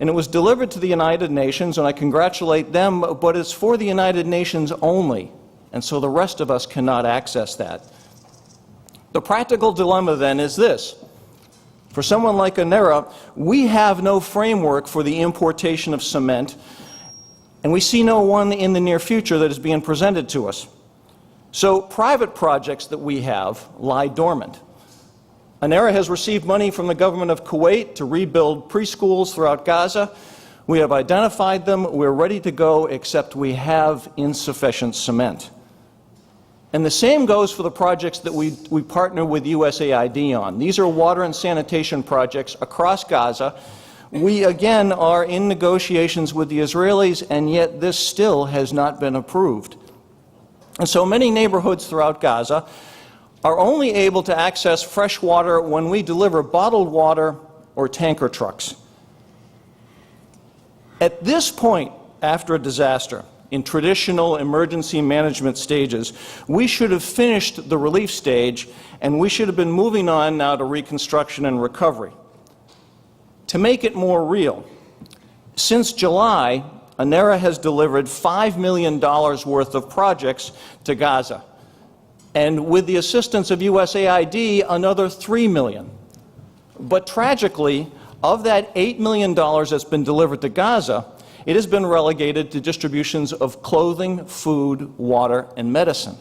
and it was delivered to the United Nations, and I congratulate them, but it's for the United Nations only, and so the rest of us cannot access that. The practical dilemma then is this. For someone like Anera, we have no framework for the importation of cement, and we see no one in the near future that is being presented to us. So private projects that we have lie dormant. Anera has received money from the government of Kuwait to rebuild preschools throughout Gaza. We have identified them. We're ready to go, except we have insufficient cement. And the same goes for the projects that we partner with USAID on. These are water and sanitation projects across Gaza. We, again, are in negotiations with the Israelis, and yet this still has not been approved. And so many neighborhoods throughout Gaza are only able to access fresh water when we deliver bottled water or tanker trucks. At this point, after a disaster, in traditional emergency management stages, we should have finished the relief stage, and we should have been moving on now to reconstruction and recovery. To make it more real, since July, Anera has delivered $5 million worth of projects to Gaza. And with the assistance of USAID, another $3 million. But tragically, of that $8 million that's been delivered to Gaza, it has been relegated to distributions of clothing, food, water, and medicine.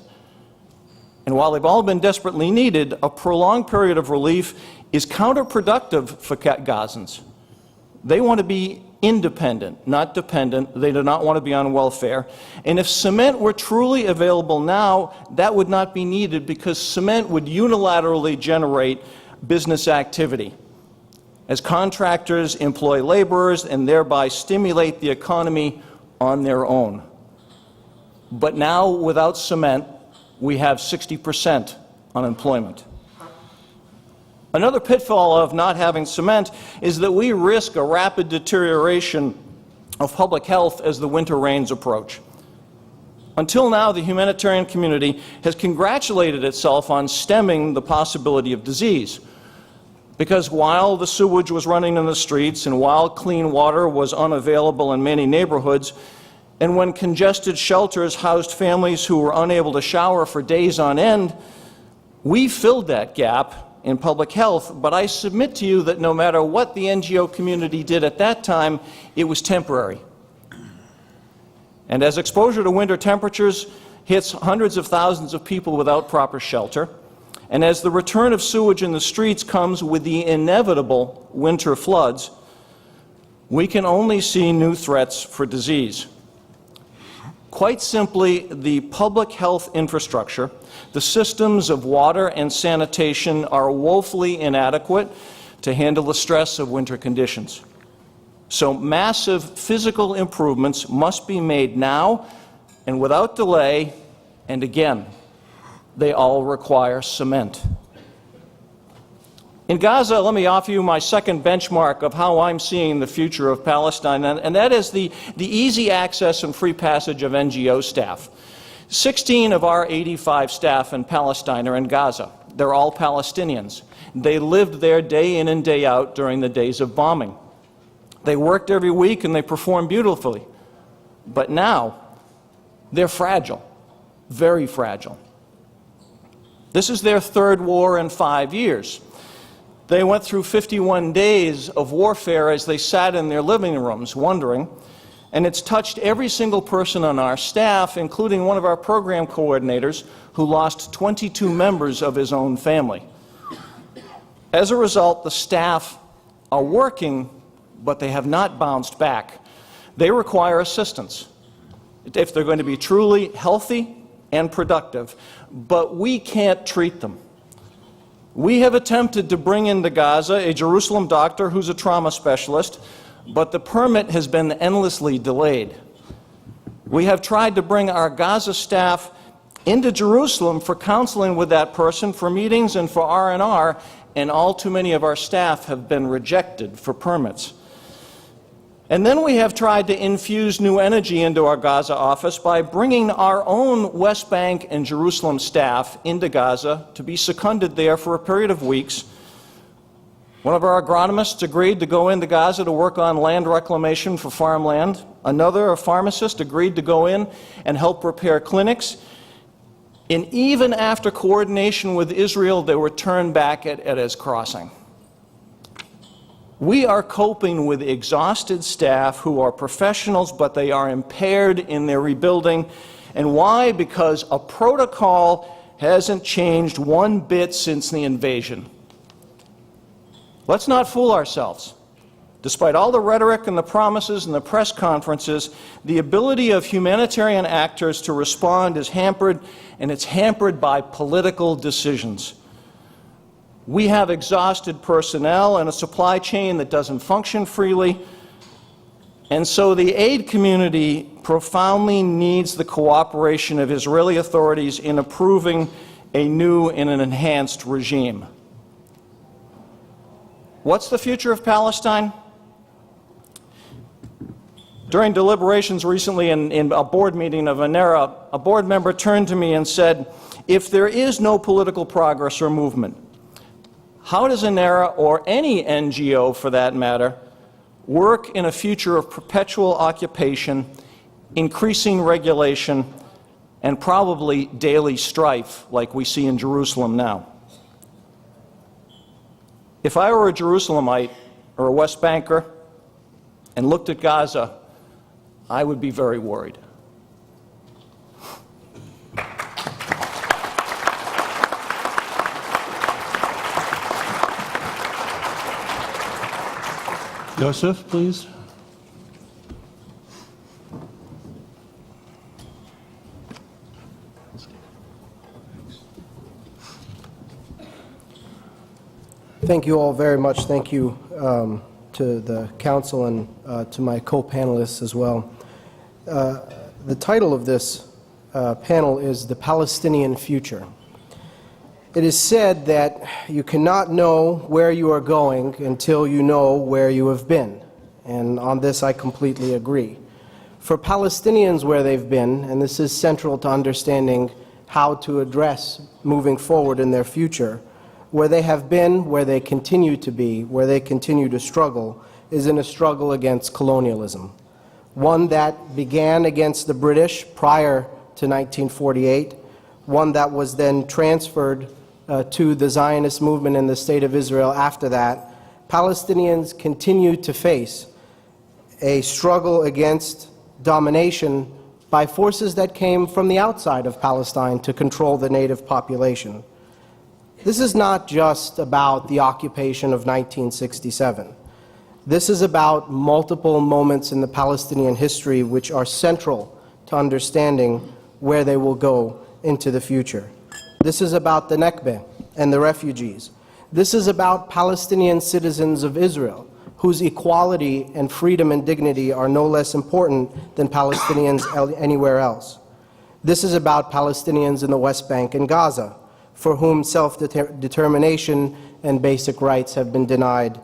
And while they've all been desperately needed, a prolonged period of relief is counterproductive for Gazans. They want to be independent, not dependent. They do not want to be on welfare. And if cement were truly available now, that would not be needed, because cement would unilaterally generate business activity, as contractors employ laborers and thereby stimulate the economy on their own. But now, without cement, we have 60% unemployment. Another pitfall of not having cement is that we risk a rapid deterioration of public health as the winter rains approach. Until now, the humanitarian community has congratulated itself on stemming the possibility of disease, because while the sewage was running in the streets and while clean water was unavailable in many neighborhoods, and when congested shelters housed families who were unable to shower for days on end, we filled that gap in public health. But I submit to you that no matter what the NGO community did at that time, it was temporary. And as exposure to winter temperatures hits hundreds of thousands of people without proper shelter, and as the return of sewage in the streets comes with the inevitable winter floods, we can only see new threats for disease. Quite simply, the public health infrastructure, the systems of water and sanitation, are woefully inadequate to handle the stress of winter conditions. So massive physical improvements must be made now and without delay, and again, they all require cement. In Gaza, let me offer you my second benchmark of how I'm seeing the future of Palestine, and that is the easy access and free passage of NGO staff. 16 of our 85 staff in Palestine are in Gaza. They're all Palestinians. They lived there day in and day out during the days of bombing. They worked every week and they performed beautifully. But now, they're fragile. very fragile. This is their third war in 5 years. They went through 51 days of warfare as they sat in their living rooms wondering, and it's touched every single person on our staff, including one of our program coordinators who lost 22 members of his own family. As a result, the staff are working, but they have not bounced back. They require assistance if they're going to be truly healthy and productive, but we can't treat them. We have attempted to bring into Gaza a Jerusalem doctor who's a trauma specialist, but the permit has been endlessly delayed. We have tried to bring our Gaza staff into Jerusalem for counseling with that person, for meetings and for R&R, and all too many of our staff have been rejected for permits. And then we have tried to infuse new energy into our Gaza office by bringing our own West Bank and Jerusalem staff into Gaza to be seconded there for a period of weeks. One of our agronomists agreed to go into Gaza to work on land reclamation for farmland. Another, a pharmacist, agreed to go in and help repair clinics. And even after coordination with Israel, they were turned back at Erez Crossing. We are coping with exhausted staff who are professionals, but they are impaired in their rebuilding. And why? Because a protocol hasn't changed one bit since the invasion. Let's not fool ourselves. Despite all the rhetoric and the promises and the press conferences, the ability of humanitarian actors to respond is hampered, and it's hampered by political decisions. We have exhausted personnel and a supply chain that doesn't function freely, and so the aid community profoundly needs the cooperation of Israeli authorities in approving a new and an enhanced regime. What's the future of Palestine? During deliberations recently in a board meeting of ANERA, a board member turned to me and said, if there is no political progress or movement, how does ANERA, or any NGO for that matter, work in a future of perpetual occupation, increasing regulation, and probably daily strife like we see in Jerusalem now? If I were a Jerusalemite or a West Banker and looked at Gaza, I would be very worried. Joseph, please. Thank you all very much. Thank you to the council and to my co-panelists as well. The title of this panel is The Palestinian Future. It is said that you cannot know where you are going until you know where you have been. And on this I completely agree. For Palestinians where they've been, and this is central to understanding how to address moving forward in their future, where they have been, where they continue to be, where they continue to struggle, is in a struggle against colonialism. One that began against the British prior to 1948, one that was then transferred to the Zionist movement in the State of Israel after that. Palestinians continue to face a struggle against domination by forces that came from the outside of Palestine to control the native population. This is not just about the occupation of 1967. This is about multiple moments in the Palestinian history which are central to understanding where they will go into the future. This is about the Nakba and the refugees. This is about Palestinian citizens of Israel, whose equality and freedom and dignity are no less important than Palestinians anywhere else. This is about Palestinians in the West Bank and Gaza, for whom self-determination and basic rights have been denied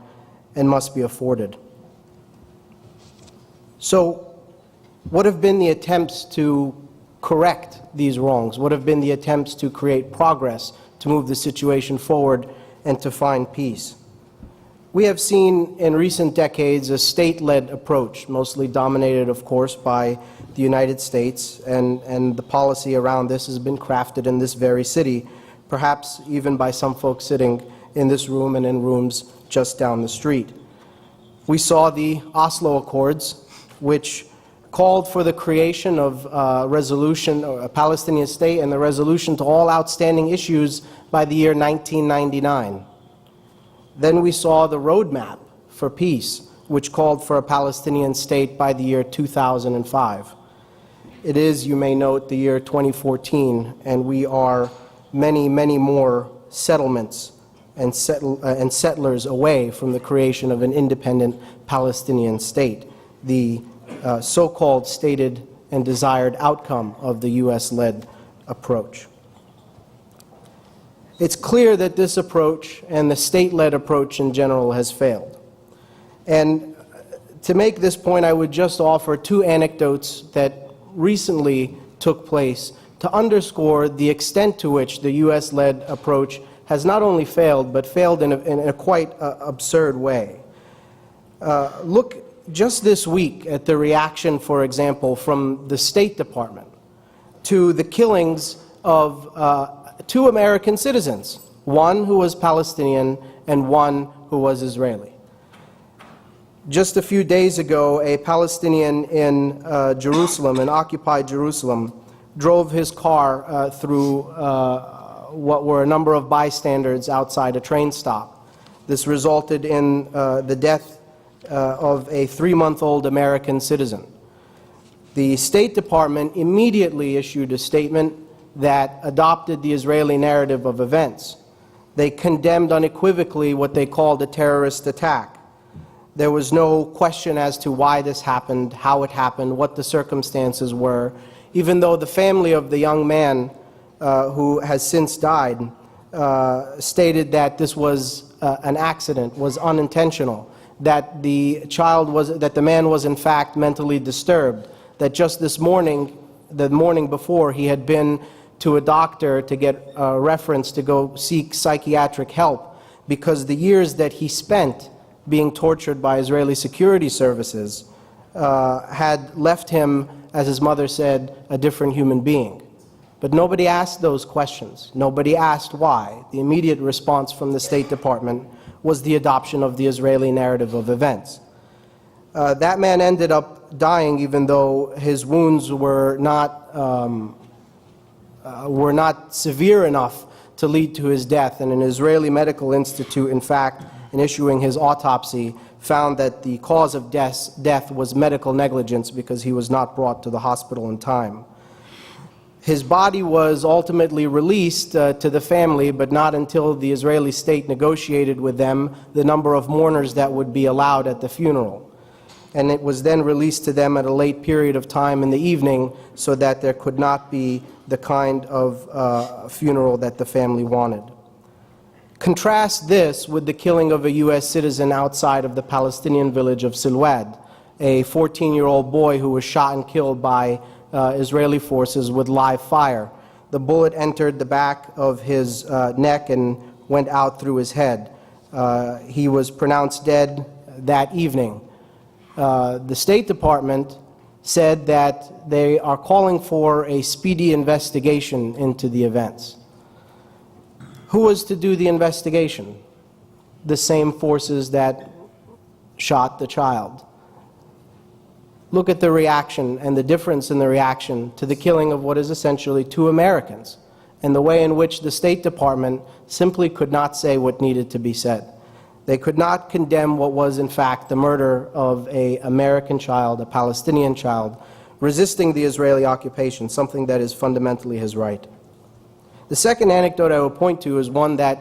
and must be afforded. So, what have been the attempts to correct these wrongs? What have been the attempts to create progress, to move the situation forward, and to find peace? We have seen in recent decades a state-led approach, mostly dominated, of course, by the United States, and the policy around this has been crafted in this very city, perhaps even by some folks sitting in this room and in rooms just down the street. We saw the Oslo Accords, which called for the creation of a Palestinian state and the resolution to all outstanding issues by the year 1999. Then we saw the roadmap for peace, which called for a Palestinian state by the year 2005. It is, you may note, the year 2014, and we are many, many more settlements and settlers away from the creation of an independent Palestinian state, the so-called stated and desired outcome of the U.S.-led approach. It's clear that this approach and the state-led approach in general has failed. And to make this point, I would just offer two anecdotes that recently took place to underscore the extent to which the U.S.-led approach has not only failed, but failed in a quite absurd way. Look just this week at the reaction, for example, from the State Department to the killings of two American citizens, one who was Palestinian and one who was Israeli. Just a few days ago, a Palestinian in Jerusalem, in occupied Jerusalem, drove his car through what were a number of bystanders outside a train stop. This resulted in the death of a 3-month-old American citizen. The State Department immediately issued a statement that adopted the Israeli narrative of events. They condemned unequivocally what they called a terrorist attack. There was no question as to why this happened, how it happened, what the circumstances were, even though the family of the young man who has since died stated that this was an accident, was unintentional, that the man was in fact mentally disturbed, that just this morning, the morning before, he had been to a doctor to get a reference to go seek psychiatric help because the years that he spent being tortured by Israeli security services had left him, as his mother said, a different human being. But nobody asked those questions. Nobody asked why. The immediate response from the State Department was the adoption of the Israeli narrative of events. That man ended up dying even though his wounds were not severe enough to lead to his death. And an Israeli medical institute, in fact, in issuing his autopsy, found that the cause of death was medical negligence because he was not brought to the hospital in time. His body was ultimately released to the family, but not until the Israeli state negotiated with them the number of mourners that would be allowed at the funeral. And it was then released to them at a late period of time in the evening so that there could not be the kind of funeral that the family wanted. Contrast this with the killing of a U.S. citizen outside of the Palestinian village of Silwad, a 14-year-old boy who was shot and killed by Israeli forces with live fire. The bullet entered the back of his neck and went out through his head. He was pronounced dead that evening. The State Department said that they are calling for a speedy investigation into the events. Who was to do the investigation? The same forces that shot the child. Look at the reaction and the difference in the reaction to the killing of what is essentially two Americans, and the way in which the State Department simply could not say what needed to be said. They could not condemn what was in fact the murder of an American child, a Palestinian child, resisting the Israeli occupation, something that is fundamentally his right. The second anecdote I will point to is one that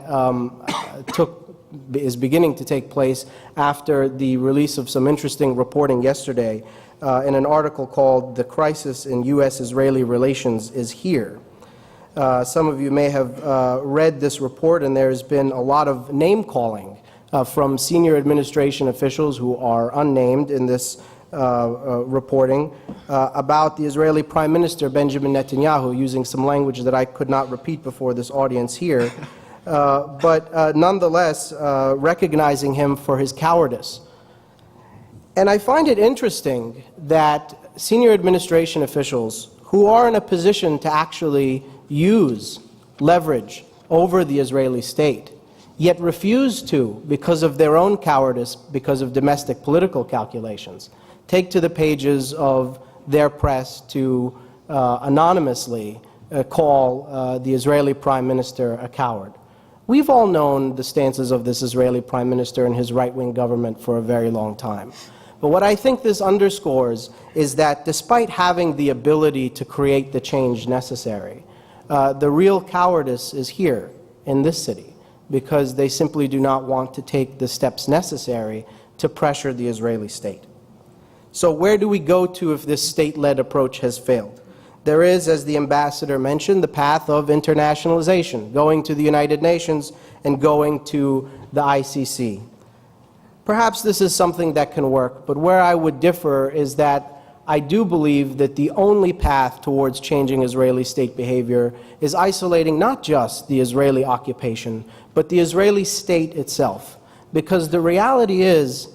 is beginning to take place after the release of some interesting reporting yesterday in an article called "The Crisis in U.S.-Israeli Relations is Here." Some of you may have read this report, and there's been a lot of name-calling from senior administration officials who are unnamed in this reporting about the Israeli Prime Minister Benjamin Netanyahu, using some language that I could not repeat before this audience here, but nonetheless recognizing him for his cowardice. And I find it interesting that senior administration officials who are in a position to actually use leverage over the Israeli state, yet refuse to, because of their own cowardice, because of domestic political calculations, take to the pages of their press to anonymously call the Israeli Prime Minister a coward. We've all known the stances of this Israeli Prime Minister and his right-wing government for a very long time. But what I think this underscores is that despite having the ability to create the change necessary, the real cowardice is here in this city, because they simply do not want to take the steps necessary to pressure the Israeli state. So where do we go to if this state-led approach has failed? There is, as the ambassador mentioned, the path of internationalization, going to the United Nations and going to the ICC. Perhaps this is something that can work, but where I would differ is that I do believe that the only path towards changing Israeli state behavior is isolating not just the Israeli occupation, but the Israeli state itself. Because the reality is,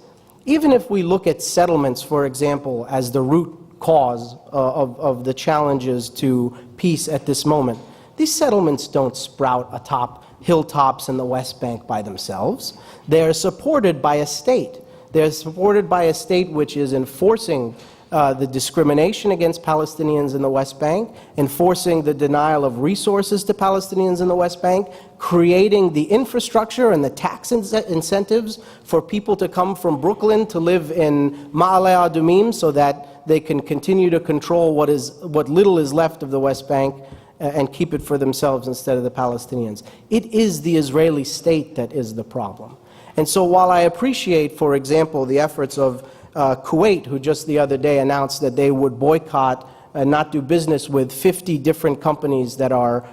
even if we look at settlements, for example, as the root cause of the challenges to peace at this moment, these settlements don't sprout atop hilltops in the West Bank by themselves. They are supported by a state. They're supported by a state which is enforcing the discrimination against Palestinians in the West Bank, enforcing the denial of resources to Palestinians in the West Bank, creating the infrastructure and the tax incentives for people to come from Brooklyn to live in Ma'ale Adumim so that they can continue to control what little is left of the West Bank and keep it for themselves instead of the Palestinians. It is the Israeli state that is the problem. And so while I appreciate, for example, the efforts of Kuwait, who just the other day announced that they would boycott and not do business with 50 different companies that are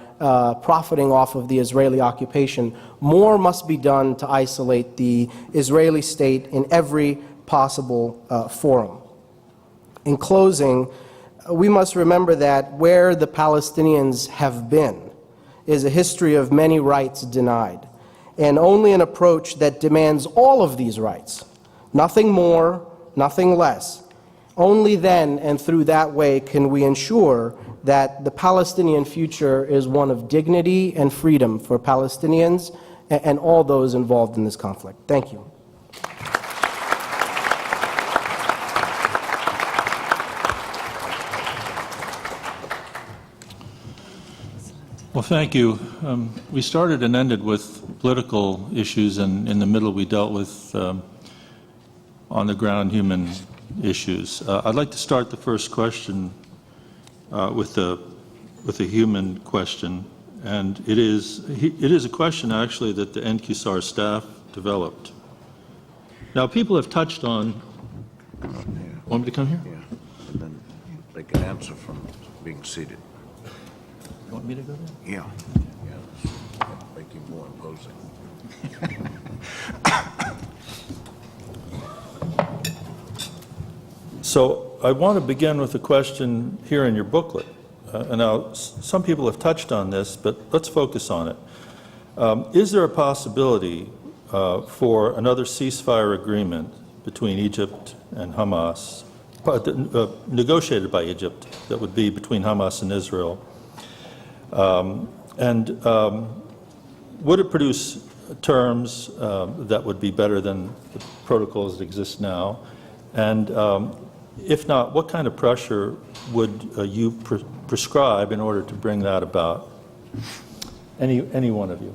profiting off of the Israeli occupation, more must be done to isolate the Israeli state in every possible forum. In closing, we must remember that where the Palestinians have been is a history of many rights denied, and only an approach that demands all of these rights, nothing more, nothing less. Only then and through that way can we ensure that the Palestinian future is one of dignity and freedom for Palestinians and all those involved in this conflict. Thank you. Well, thank you. We started and ended with political issues, and in the middle we dealt with on-the-ground human issues. I'd like to start the first question with a human question, and it is a question actually that the NQSAR staff developed. Now, people have touched on. Want me to come here? Yeah, and then they can answer from being seated. You want me to go there? Yeah. Yeah, make you more imposing. So I want to begin with a question here in your booklet. And now, some people have touched on this, but let's focus on it. Is there a possibility for another ceasefire agreement between Egypt and Hamas, negotiated by Egypt, that would be between Hamas and Israel? Would it produce terms that would be better than the protocols that exist now? And if not, what kind of pressure would you prescribe in order to bring that about? Any one of you.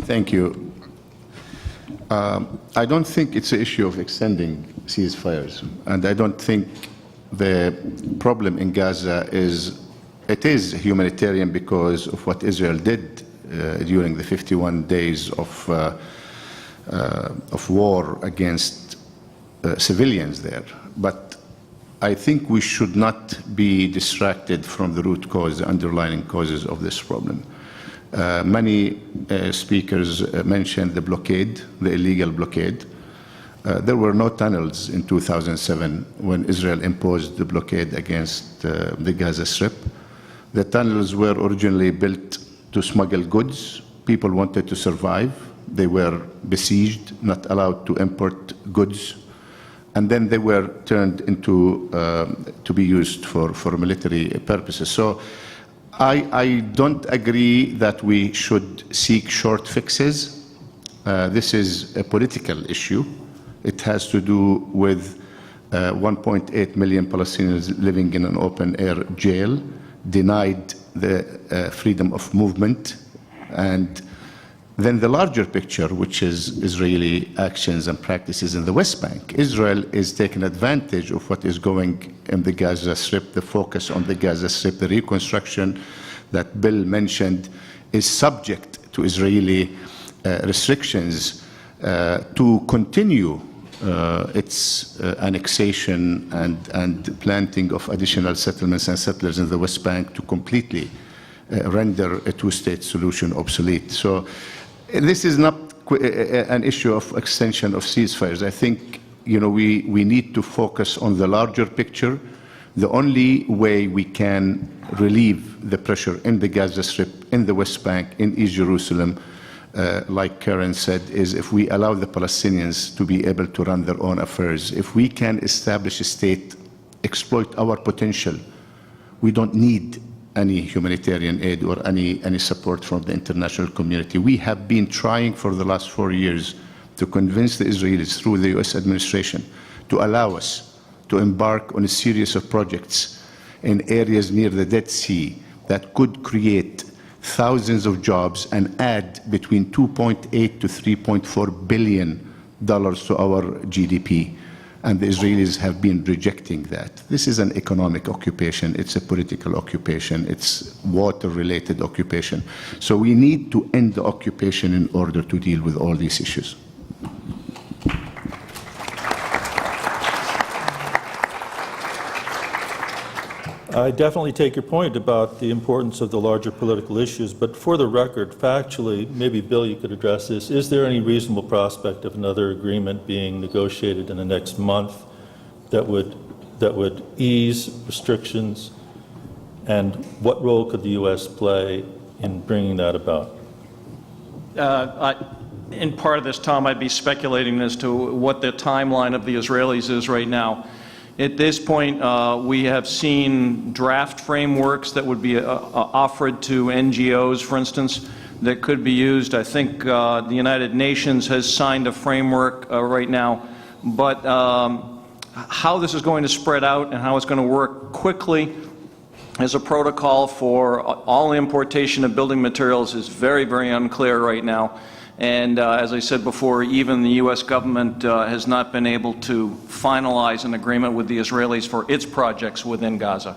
Thank you. I don't think it's an issue of extending ceasefires, and I don't think the problem in Gaza is humanitarian because of what Israel did during the 51 days of war against civilians there. But I think we should not be distracted from the root cause, the underlying causes of this problem. Many speakers mentioned the blockade, the illegal blockade. There were no tunnels in 2007 when Israel imposed the blockade against the Gaza Strip. The tunnels were originally built to smuggle goods. People wanted to survive. They were besieged, not allowed to import goods, and then they were turned into to be used for military purposes. So I don't agree that we should seek short fixes. This is a political issue. It has to do with 1.8 million Palestinians living in an open-air jail, denied the freedom of movement, and then the larger picture, which is Israeli actions and practices in the West Bank. Israel is taking advantage of what is going in the Gaza Strip, the focus on the Gaza Strip, the reconstruction that Bill mentioned is subject to Israeli restrictions to continue its annexation and planting of additional settlements and settlers in the West Bank to completely render a two-state solution obsolete. So this is not an issue of extension of ceasefires. I think we need to focus on the larger picture. The only way we can relieve the pressure in the Gaza Strip, in the West Bank, in East Jerusalem, like Karen said, is if we allow the Palestinians to be able to run their own affairs. If we can establish a state, exploit our potential, we don't need any humanitarian aid or any support from the international community. We have been trying for the last 4 years to convince the Israelis through the US administration to allow us to embark on a series of projects in areas near the Dead Sea that could create thousands of jobs and add between $2.8 to $3.4 billion to our GDP. And the Israelis have been rejecting that. This is an economic occupation, it's a political occupation, it's water-related occupation. So we need to end the occupation in order to deal with all these issues. I definitely take your point about the importance of the larger political issues, but for the record, factually, maybe Bill, you could address this, is there any reasonable prospect of another agreement being negotiated in the next month that would ease restrictions, and what role could the U.S. play in bringing that about? In part of this, Tom, I'd be speculating as to what the timeline of the Israelis is right now. At this point, we have seen draft frameworks that would be offered to NGOs, for instance, that could be used. I think the United Nations has signed a framework right now. But how this is going to spread out and how it's going to work quickly as a protocol for all importation of building materials is very, very unclear right now. And as I said before, even the U.S. government has not been able to finalize an agreement with the Israelis for its projects within Gaza.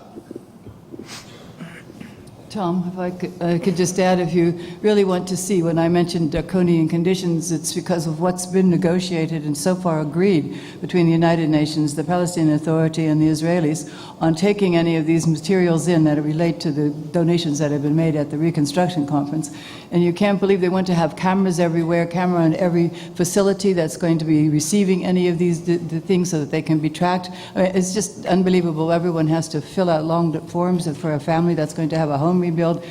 Tom, if I could just add, if you really want to see, when I mentioned draconian conditions, it's because of what's been negotiated and so far agreed between the United Nations, the Palestinian Authority, and the Israelis on taking any of these materials in that relate to the donations that have been made at the Reconstruction Conference. And you can't believe they want to have cameras everywhere, camera on every facility that's going to be receiving any of these the things so that they can be tracked. I mean, it's just unbelievable. Everyone has to fill out long forms for a family that's going to have a home rebuild.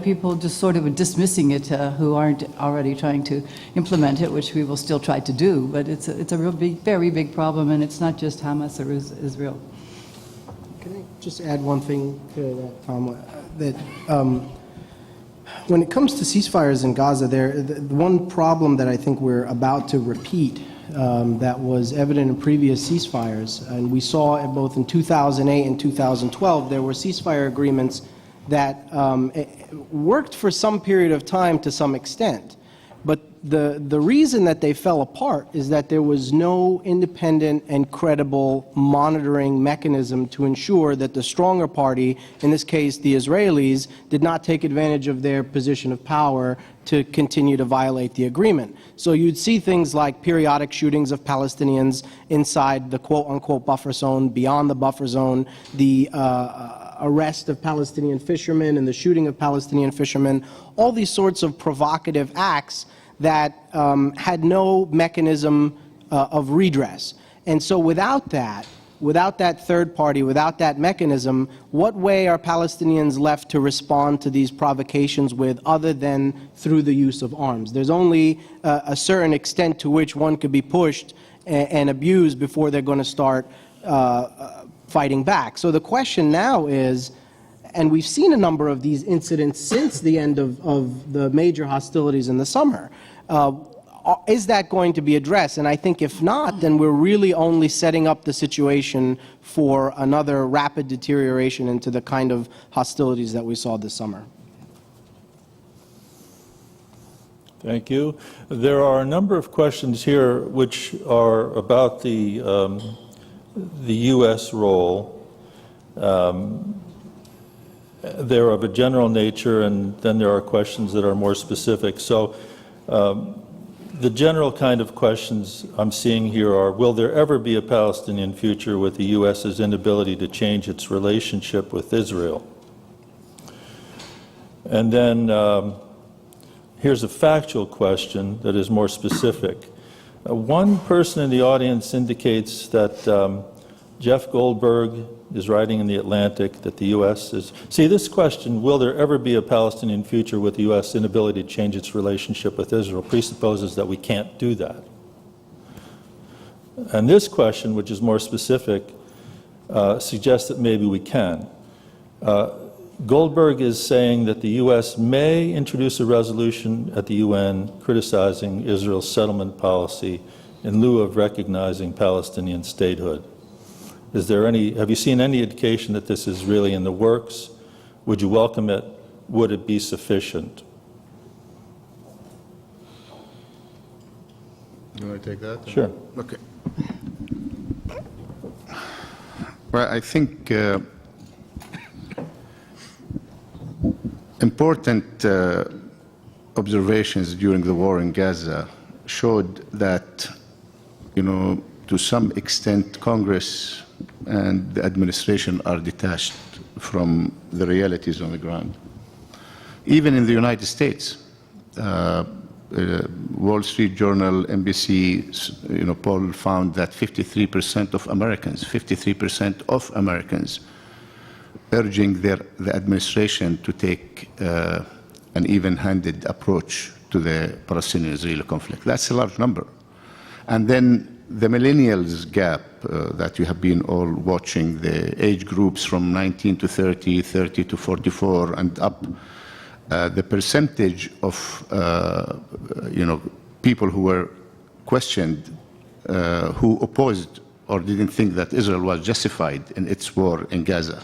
People just sort of dismissing it who aren't already trying to implement it, which we will still try to do. But it's a real big, very big problem, and it's not just Hamas or Israel. Can I just add one thing to that, Tom? That when it comes to ceasefires in Gaza, the one problem that I think we're about to repeat that was evident in previous ceasefires, and we saw it both in 2008 and 2012, there were ceasefire agreements that worked for some period of time to some extent. But the reason that they fell apart is that there was no independent and credible monitoring mechanism to ensure that the stronger party, in this case the Israelis, did not take advantage of their position of power to continue to violate the agreement. So you'd see things like periodic shootings of Palestinians inside the quote-unquote buffer zone, beyond the buffer zone, the arrest of Palestinian fishermen and the shooting of Palestinian fishermen, all these sorts of provocative acts that had no mechanism of redress. And so without that, without that third party, without that mechanism, what way are Palestinians left to respond to these provocations with other than through the use of arms? There's only a certain extent to which one could be pushed and abused before they're going to start fighting back. So the question now is, and we've seen a number of these incidents since the end of the major hostilities in the summer, is that going to be addressed? And I think if not, then we're really only setting up the situation for another rapid deterioration into the kind of hostilities that we saw this summer. Thank you. There are a number of questions here which are about the U.S. role. They're of a general nature, and then there are questions that are more specific. So the general kind of questions I'm seeing here are, will there ever be a Palestinian future with the U.S.'s inability to change its relationship with Israel? And then here's a factual question that is more specific. One person in the audience indicates that Jeff Goldberg is writing in The Atlantic that the U.S. is... See, this question, will there ever be a Palestinian future with the U.S. inability to change its relationship with Israel, presupposes that we can't do that. And this question, which is more specific, suggests that maybe we can. Goldberg is saying that the U.S. may introduce a resolution at the UN criticizing Israel's settlement policy in lieu of recognizing Palestinian statehood. Is there any, have you seen any indication that this is really in the works? Would you welcome it? Would it be sufficient? You want to take that? Sure. Okay. Well, I think important observations during the war in Gaza showed that, to some extent, Congress and the administration are detached from the realities on the ground. Even in the United States, Wall Street Journal, NBC, poll found that 53% of Americans urging the administration to take an even-handed approach to the Palestinian-Israeli conflict. That's a large number. And then the millennials gap that you have been all watching, the age groups from 19 to 30, 30 to 44 and up, the percentage of people who were questioned, who opposed or didn't think that Israel was justified in its war in Gaza.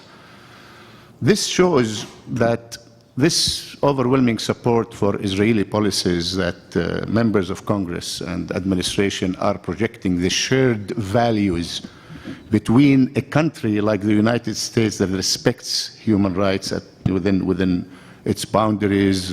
This shows that this overwhelming support for Israeli policies that members of Congress and administration are projecting, the shared values between a country like the United States that respects human rights within its boundaries,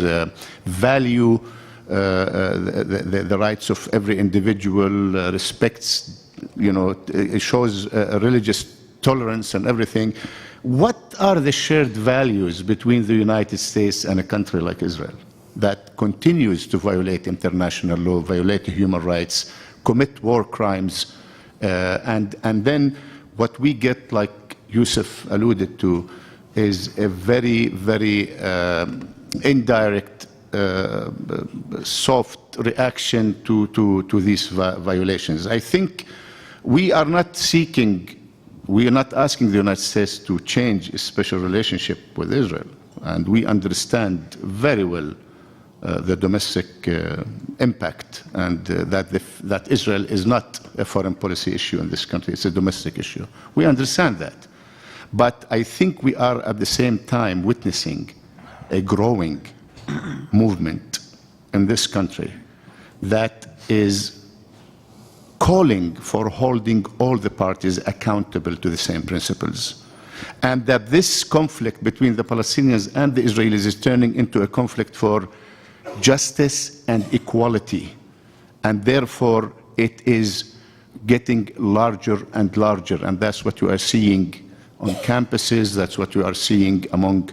value the rights of every individual, respects, it shows religious tolerance and everything. What are the shared values between the United States and a country like Israel that continues to violate international law, violate human rights, commit war crimes, and then what we get, like Yusuf alluded to, is a very, very indirect, soft reaction to these violations. I think we are not asking the United States to change its special relationship with Israel, and we understand very well the domestic impact, and that Israel is not a foreign policy issue in this country, it's a domestic issue. We understand that. But I think we are at the same time witnessing a growing movement in this country that is calling for holding all the parties accountable to the same principles. And that this conflict between the Palestinians and the Israelis is turning into a conflict for justice and equality. And therefore, it is getting larger and larger. And that's what you are seeing on campuses, that's what you are seeing among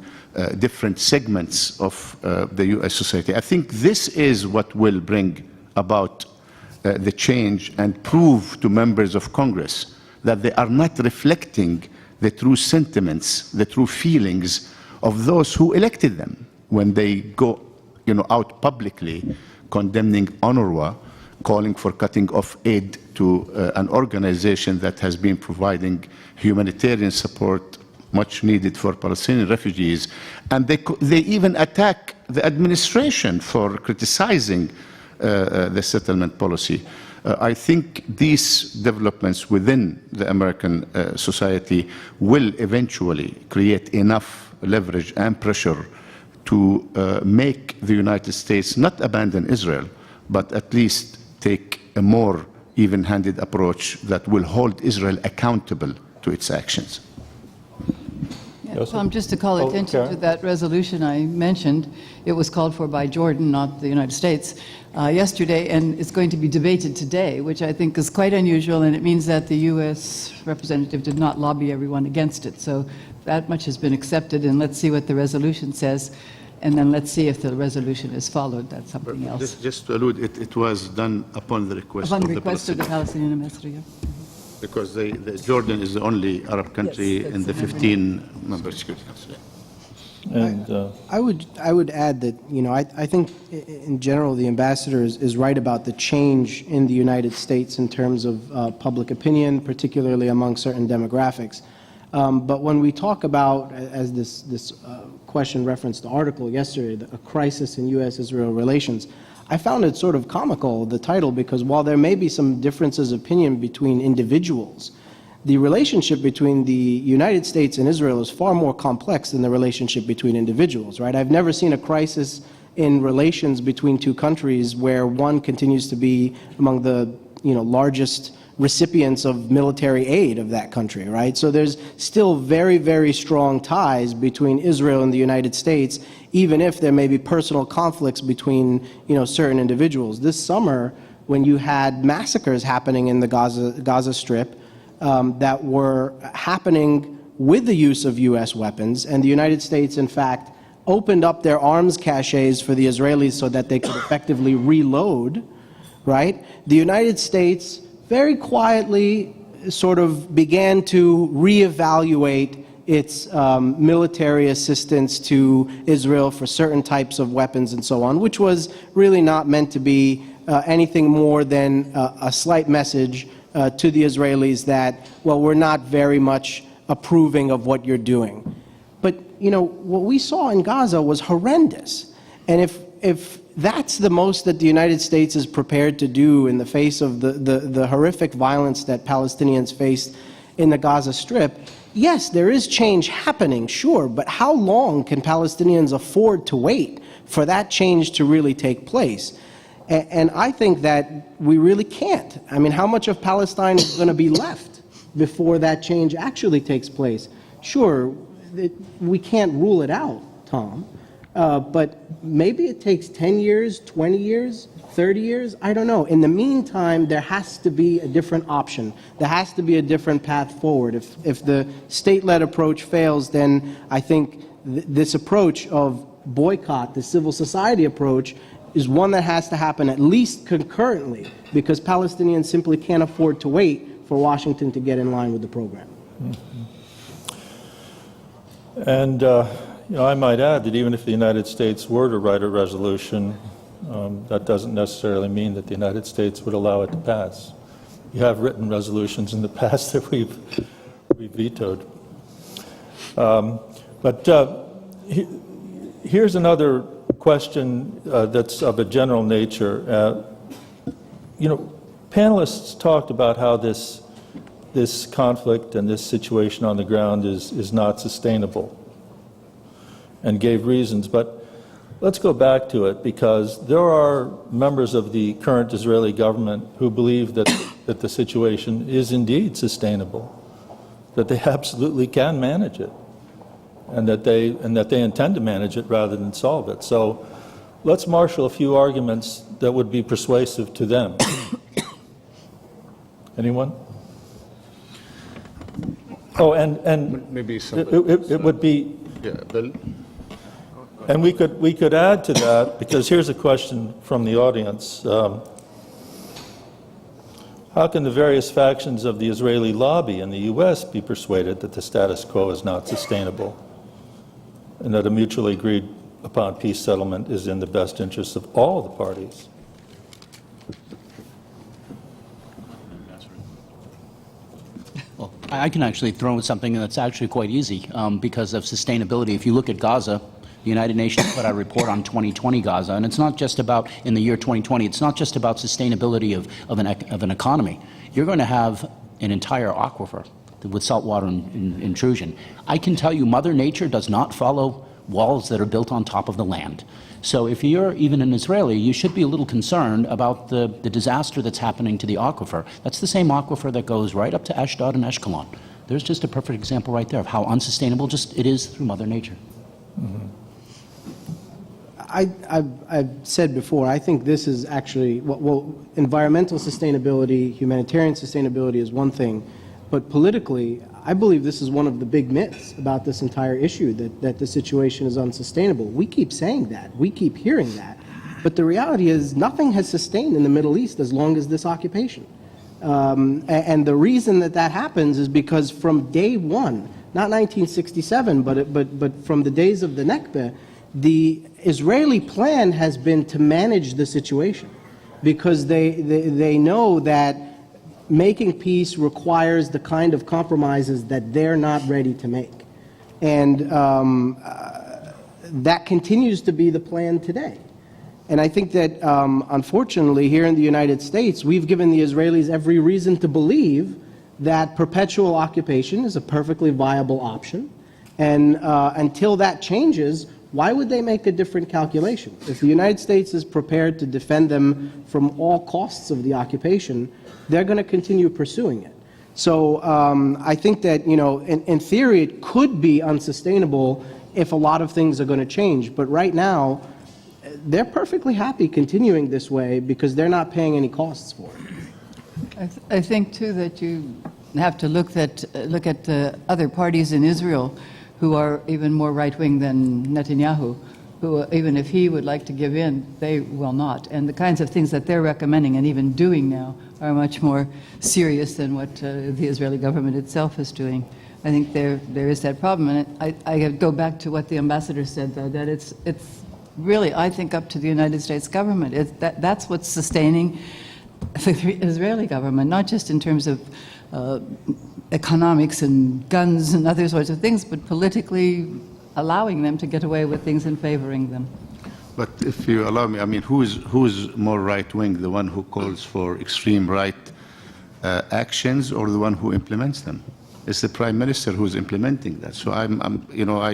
different segments of the U.S. society. I think this is what will bring about the change and prove to members of Congress that they are not reflecting the true sentiments, the true feelings of those who elected them when they go, out publicly condemning UNRWA, calling for cutting off aid to an organization that has been providing humanitarian support much needed for Palestinian refugees. And they even attack the administration for criticizing the settlement policy. I think these developments within the American society will eventually create enough leverage and pressure to make the United States not abandon Israel, but at least take a more even-handed approach that will hold Israel accountable to its actions. Yeah, Tom, just to call attention to that resolution I mentioned, it was called for by Jordan, not the United States, yesterday, and it's going to be debated today, which I think is quite unusual, and it means that the U.S. representative did not lobby everyone against it. So that much has been accepted, and let's see what the resolution says, and then let's see if the resolution is followed. That's something else. Just to allude, it was done upon the request Upon of the request of the Palestinian ambassador, yeah. Because Jordan is the only Arab country Yes, in the that's 15-member Security Council. And I would add that, I think in general the ambassador is right about the change in the United States in terms of public opinion, particularly among certain demographics. But when we talk about, as this question referenced the article yesterday, a crisis in U.S.-Israel relations, I found it sort of comical, the title, because while there may be some differences of opinion between individuals, the relationship between the United States and Israel is far more complex than the relationship between individuals, right? I've never seen a crisis in relations between two countries where one continues to be among the largest recipients of military aid of that country, right? So there's still very, very strong ties between Israel and the United States, even if there may be personal conflicts between, certain individuals. This summer, when you had massacres happening in the Gaza Strip that were happening with the use of U.S. weapons, and the United States, in fact, opened up their arms caches for the Israelis so that they could effectively reload, right? The United States very quietly sort of began to reevaluate its military assistance to Israel for certain types of weapons and so on, which was really not meant to be anything more than a slight message to the Israelis that, well, we're not very much approving of what you're doing. But, what we saw in Gaza was horrendous. And if that's the most that the United States is prepared to do in the face of the horrific violence that Palestinians faced in the Gaza Strip, yes, there is change happening, sure, but how long can Palestinians afford to wait for that change to really take place? And I think that we really can't. I mean, how much of Palestine is going to be left before that change actually takes place? Sure, we can't rule it out, Tom. But maybe it takes 10 years, 20 years, 30 years, I don't know. In the meantime, there has to be a different option. There has to be a different path forward. If the state-led approach fails, then I think this approach of boycott, the civil society approach, is one that has to happen at least concurrently, because Palestinians simply can't afford to wait for Washington to get in line with the program. And I might add that even if the United States were to write a resolution, that doesn't necessarily mean that the United States would allow it to pass. You have written resolutions in the past that we've vetoed. Here's another question that's of a general nature. Panelists talked about how this conflict and this situation on the ground is not sustainable, and gave reasons. But let's go back to it, because there are members of the current Israeli government who believe that the situation is indeed sustainable, that they absolutely can manage it, and that they intend to manage it rather than solve it. So let's marshal a few arguments that would be persuasive to them. Anyone? Oh, and Maybe it would be. Yeah, Bill. And we could add to that, because here's a question from the audience. How can the various factions of the Israeli lobby in the U.S. be persuaded that the status quo is not sustainable and that a mutually agreed upon peace settlement is in the best interests of all the parties? Well, I can actually throw in something that's actually quite easy because of sustainability. If you look at Gaza, the United Nations put out a report on 2020 Gaza, and it's not just about, in the year 2020, it's not just about sustainability of an economy. You're going to have an entire aquifer with saltwater intrusion. I can tell you Mother Nature does not follow walls that are built on top of the land. So if you're even an Israeli, you should be a little concerned about the disaster that's happening to the aquifer. That's the same aquifer that goes right up to Ashdod and Ashkelon. There's just a perfect example right there of how unsustainable just it is through Mother Nature. Mm-hmm. I've said before, I think this is actually, well, environmental sustainability, humanitarian sustainability is one thing, but politically, I believe this is one of the big myths about this entire issue, that the situation is unsustainable. We keep saying that, we keep hearing that, but the reality is nothing has sustained in the Middle East as long as this occupation. And the reason that happens is because from day one, not 1967, but from the days of the Nakba, the Israeli plan has been to manage the situation because they know that making peace requires the kind of compromises that they're not ready to make. And that continues to be the plan today. And I think that, unfortunately, here in the United States, we've given the Israelis every reason to believe that perpetual occupation is a perfectly viable option. And until that changes, why would they make a different calculation? If the United States is prepared to defend them from all costs of the occupation, they're going to continue pursuing it. So I think that, you know, in theory, it could be unsustainable if a lot of things are going to change. But right now, they're perfectly happy continuing this way because they're not paying any costs for it. I think, too, that you have to look at the other parties in Israel who are even more right-wing than Netanyahu, who, even if he would like to give in, they will not. And the kinds of things that they're recommending and even doing now are much more serious than what the Israeli government itself is doing. I think there is that problem. And I go back to what the ambassador said, though, that it's really, I think, up to the United States government. That's what's sustaining the Israeli government, not just in terms of economics and guns and other sorts of things, but politically allowing them to get away with things and favoring them. But if you allow me, I mean, who's more right-wing, the one who calls for extreme right actions or the one who implements them? It's the Prime Minister who's implementing that. So I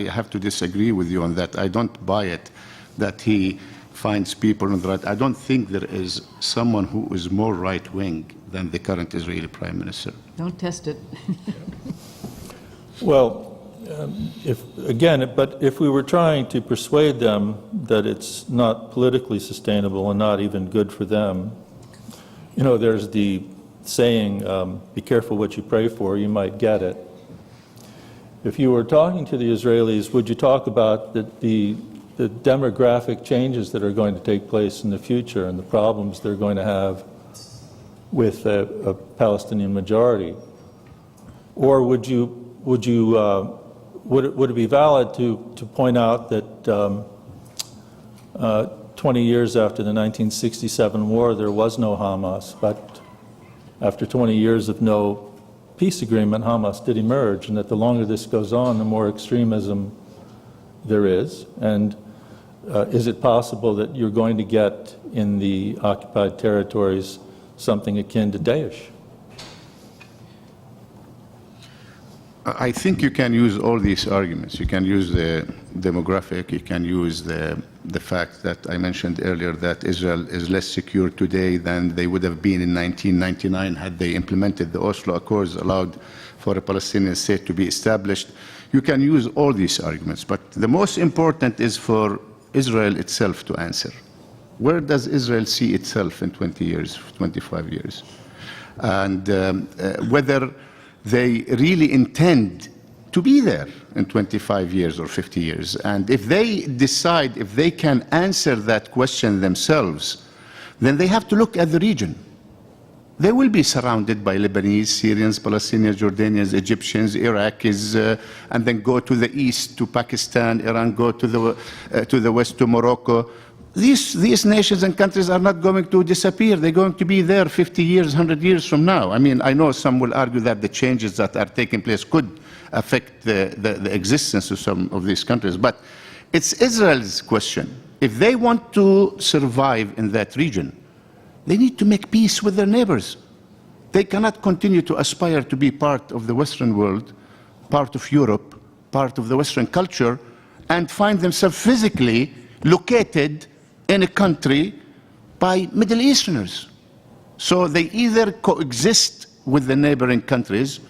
have to disagree with you on that. I don't buy it that he finds people on the right. I don't think there is someone who is more right-wing than the current Israeli Prime Minister. Don't test it. Well, but if we were trying to persuade them that it's not politically sustainable and not even good for them, you know, there's the saying, be careful what you pray for, you might get it. If you were talking to the Israelis, would you talk about the demographic changes that are going to take place in the future and the problems they're going to have with a Palestinian majority? Or would it be valid to point out that 20 years after the 1967 war, there was no Hamas, but after 20 years of no peace agreement, Hamas did emerge, and that the longer this goes on, the more extremism there is? And is it possible that you're going to get in the occupied territories something akin to Daesh? I think you can use all these arguments. You can use the demographic, you can use the fact that I mentioned earlier that Israel is less secure today than they would have been in 1999 had they implemented the Oslo Accords, allowed for a Palestinian state to be established. You can use all these arguments, but the most important is for Israel itself to answer. Where does Israel see itself in 20 years, 25 years? And whether they really intend to be there in 25 years or 50 years. And if they decide, if they can answer that question themselves, then they have to look at the region. they will be surrounded by Lebanese, Syrians, Palestinians, Jordanians, Egyptians, Iraqis, and then go to the east to Pakistan, Iran, go to the west to Morocco. These nations and countries are not going to disappear. They're going to be there 50 years, 100 years from now. I mean, I know some will argue that the changes that are taking place could affect the existence of some of these countries, but it's Israel's question. If they want to survive in that region, they need to make peace with their neighbors. They cannot continue to aspire to be part of the Western world, part of Europe, part of the Western culture, and find themselves physically located in a country by Middle Easterners. So they either coexist with the neighboring countries,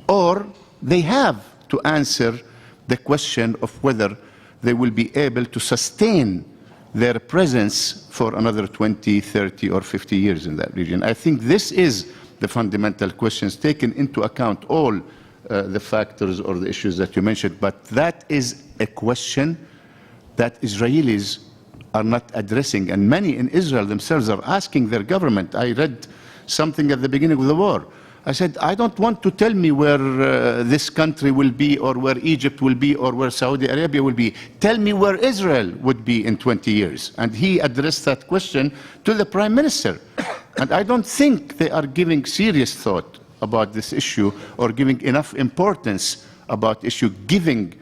or they have to answer the question of whether they will be able to sustain their presence for another 20, 30, or 50 years in that region. I think this is the fundamental questions, taken into account all the factors or the issues that you mentioned, but that is a question that Israelis are not addressing, and many in Israel themselves are asking their government. I read something at the beginning of the war. I said, I don't want to tell me where this country will be, or where Egypt will be, or where Saudi Arabia will be. Tell me where Israel would be in 20 years. And he addressed that question to the Prime Minister. And I don't think they are giving serious thought about this issue, or giving enough importance about the issue, given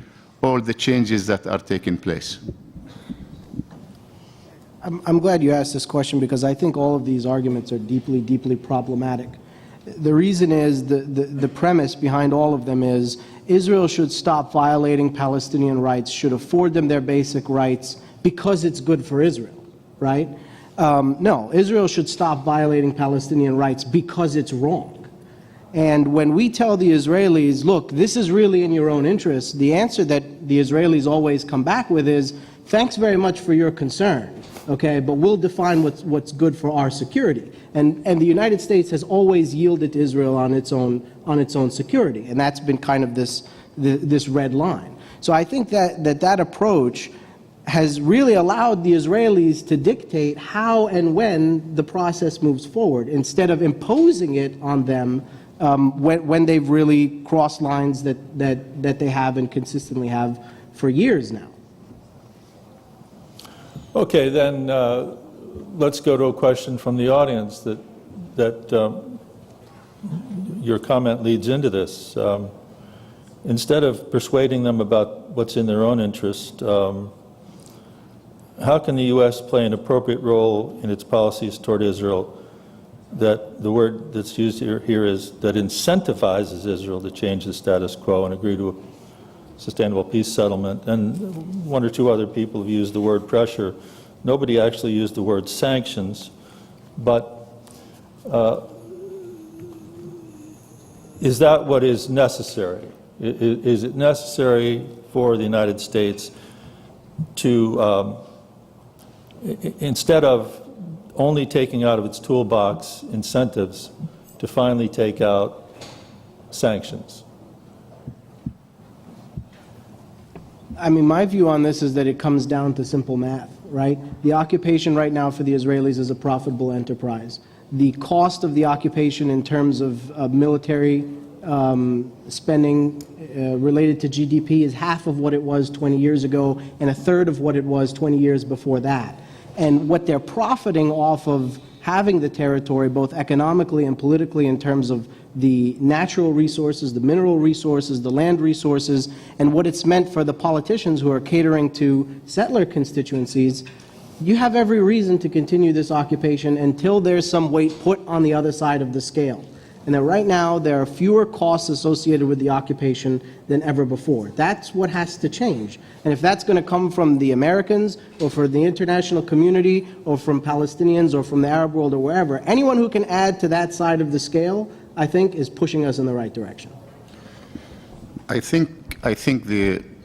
all the changes that are taking place. I'm glad you asked this question, because I think all of these arguments are deeply, deeply problematic. The reason is, the premise behind all of them is, Israel should stop violating Palestinian rights, should afford them their basic rights because it's good for Israel, right? No, Israel should stop violating Palestinian rights because it's wrong. And when we tell the Israelis, look, this is really in your own interest, the answer that the Israelis always come back with is, thanks very much for your concern, okay, but we'll define what's good for our security. And the United States has always yielded to Israel on its own security, and that's been kind of this red line. So I think that approach has really allowed the Israelis to dictate how and when the process moves forward, instead of imposing it on them when they've really crossed lines that they have and consistently have for years now. Okay, then let's go to a question from the audience that your comment leads into this. Instead of persuading them about what's in their own interest, how can the U.S. play an appropriate role in its policies toward Israel, that the word that's used here is that incentivizes Israel to change the status quo and agree to a sustainable peace settlement? And one or two other people have used the word pressure. Nobody actually used the word sanctions, but is that what is necessary? Is it necessary for the United States to, instead of only taking out of its toolbox incentives, to finally take out sanctions? I mean, my view on this is that it comes down to simple math, right? The occupation right now for the Israelis is a profitable enterprise. The cost of the occupation in terms of military spending related to GDP is half of what it was 20 years ago, and a third of what it was 20 years before that. And what they're profiting off of having the territory, both economically and politically, in terms of the natural resources, the mineral resources, the land resources, and what it's meant for the politicians who are catering to settler constituencies, you have every reason to continue this occupation until there's some weight put on the other side of the scale. And that right now, there are fewer costs associated with the occupation than ever before. That's what has to change. And if that's going to come from the Americans, or from the international community, or from Palestinians, or from the Arab world, or wherever, anyone who can add to that side of the scale, I think, is pushing us in the right direction. I think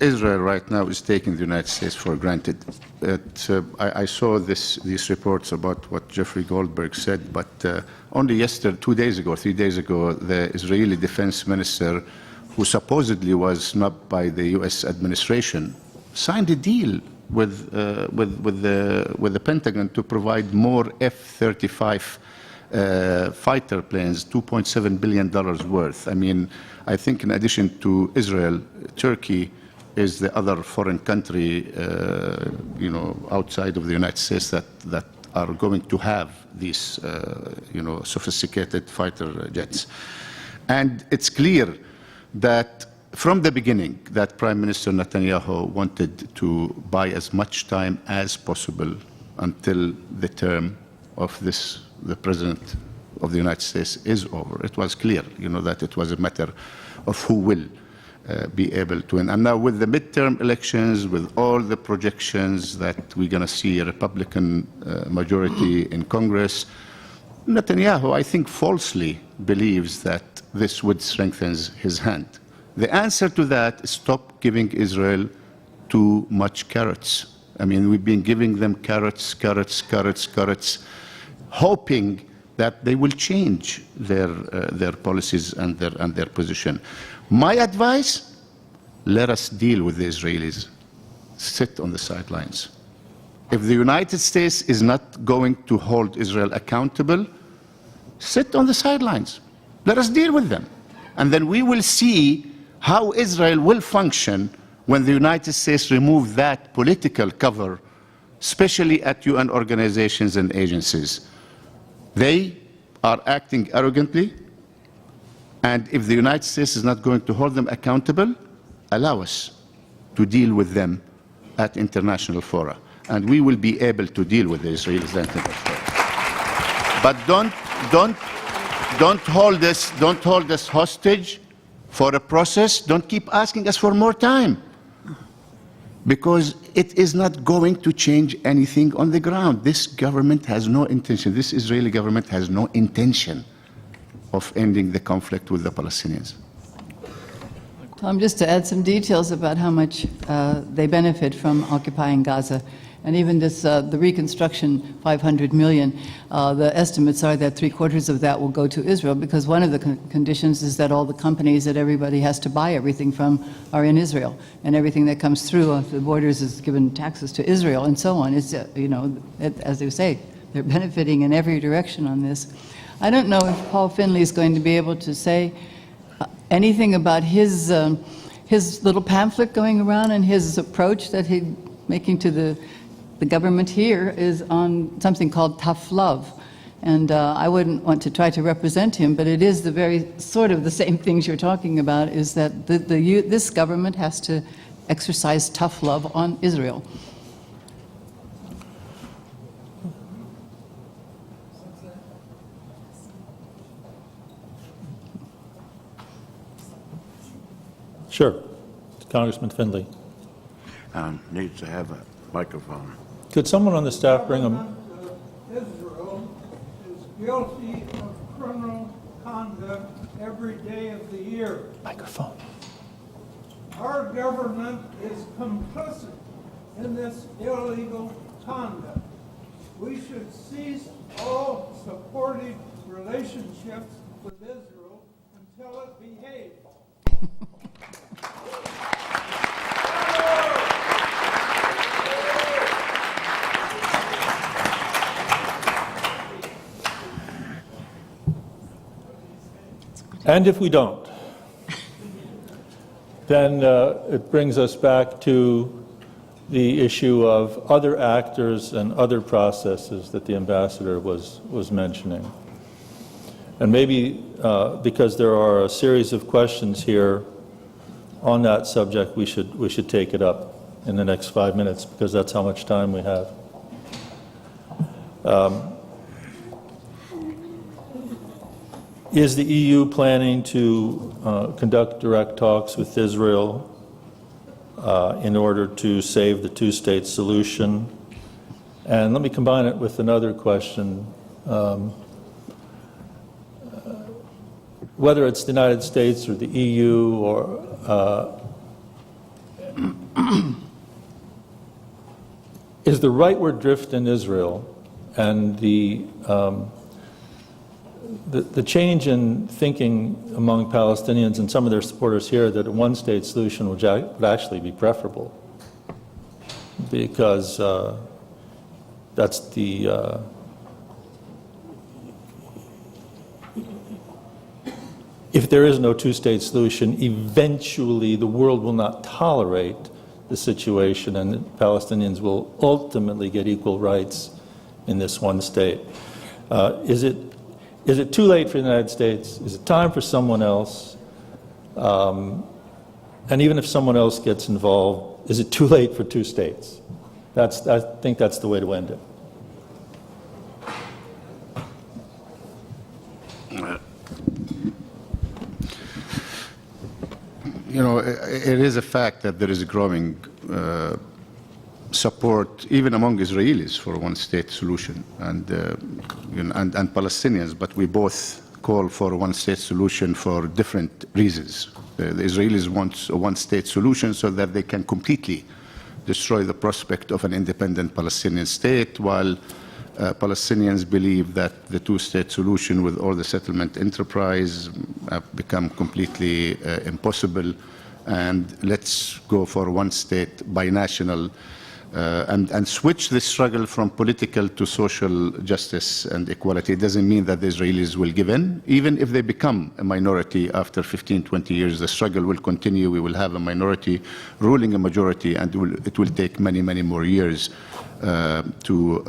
Israel right now is taking the United States for granted. I saw these reports about what Jeffrey Goldberg said, but only yesterday, 2 days ago, 3 days ago, the Israeli defense minister, who supposedly was snubbed by the U.S. administration, signed a deal with the Pentagon to provide more F-35 fighter planes, $2.7 billion worth. I mean, I think in addition to Israel, Turkey is the other foreign country, outside of the United States that are going to have these, sophisticated fighter jets. And it's clear that from the beginning that Prime Minister Netanyahu wanted to buy as much time as possible until the term of the President of the United States is over. It was clear, that it was a matter of who will be able to win. And now with the midterm elections, with all the projections that we're going to see a Republican majority in Congress, Netanyahu, I think, falsely believes that this would strengthen his hand. The answer to that is stop giving Israel too much carrots. I mean, we've been giving them carrots, hoping that they will change their policies and their position. My advice, let us deal with the Israelis. Sit on the sidelines. If the United States is not going to hold Israel accountable, sit on the sidelines. Let us deal with them. And then we will see how Israel will function when the United States remove that political cover, especially at UN organizations and agencies. They are acting arrogantly, and if the United States is not going to hold them accountable, allow us to deal with them at international fora, and we will be able to deal with the Israelis at international fora. But don't hold us hostage for a process. Don't keep asking us for more time, because it is not going to change anything on the ground. This government has no intention, this Israeli government has no intention of ending the conflict with the Palestinians. Tom, just to add some details about how much they benefit from occupying Gaza, and even this, the reconstruction, 500 million, the estimates are that 3/4 of that will go to Israel, because one of the conditions is that all the companies that everybody has to buy everything from are in Israel, and everything that comes through the borders is given taxes to Israel, and so on. It's, as they say, they're benefiting in every direction on this. I don't know if Paul Finley is going to be able to say anything about his little pamphlet going around, and his approach that he's making to the government here is on something called tough love. And I wouldn't want to try to represent him, but it is the very sort of the same things you're talking about, is that this government has to exercise tough love on Israel. Sure. Congressman Finley. Needs to have a microphone. Could someone on the staff bring him? Israel is guilty of criminal conduct every day of the year. Microphone. Our government is complicit in this illegal conduct. We should cease all supportive relationships with Israel until it behaves. And if we don't, then it brings us back to the issue of other actors and other processes that the ambassador was mentioning. And maybe because there are a series of questions here on that subject, we should take it up in the next 5 minutes, because that's how much time we have. Is the EU planning to conduct direct talks with Israel in order to save the two-state solution? And let me combine it with another question. Whether it's the United States or the EU or is the rightward drift in Israel and the change in thinking among Palestinians and some of their supporters here that a one-state solution would actually be preferable, because that's the if there is no two-state solution, eventually the world will not tolerate the situation, and the Palestinians will ultimately get equal rights in this one state. Is it too late for the United States? Is it time for someone else? And even if someone else gets involved, is it too late for two states? I think that's the way to end it. You know, it is a fact that there is a growing support, even among Israelis, for a one-state solution, and Palestinians. But we both call for a one-state solution for different reasons. The Israelis want a one-state solution so that they can completely destroy the prospect of an independent Palestinian state, while Palestinians believe that the two-state solution with all the settlement enterprise have become completely impossible, and let's go for one state binational and switch the struggle from political to social justice and equality. It doesn't mean that the Israelis will give in. Even if they become a minority after 15, 20 years, the struggle will continue. We will have a minority ruling a majority, and it will take many, many more years to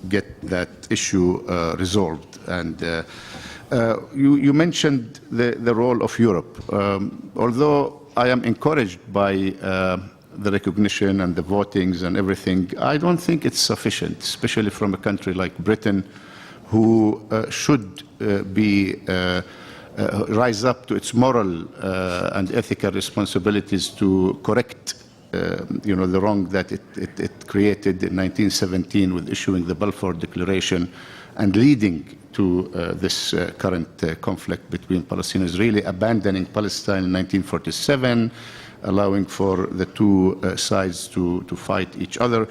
get that issue resolved. And you mentioned the role of Europe. Although I am encouraged by the recognition and the votings and everything, I don't think it's sufficient, especially from a country like Britain, who should rise up to its moral and ethical responsibilities to correct the wrong that it created in 1917 with issuing the Balfour Declaration and leading to this current conflict between Palestine and Israel, abandoning Palestine in 1947, allowing for the two sides to fight each other.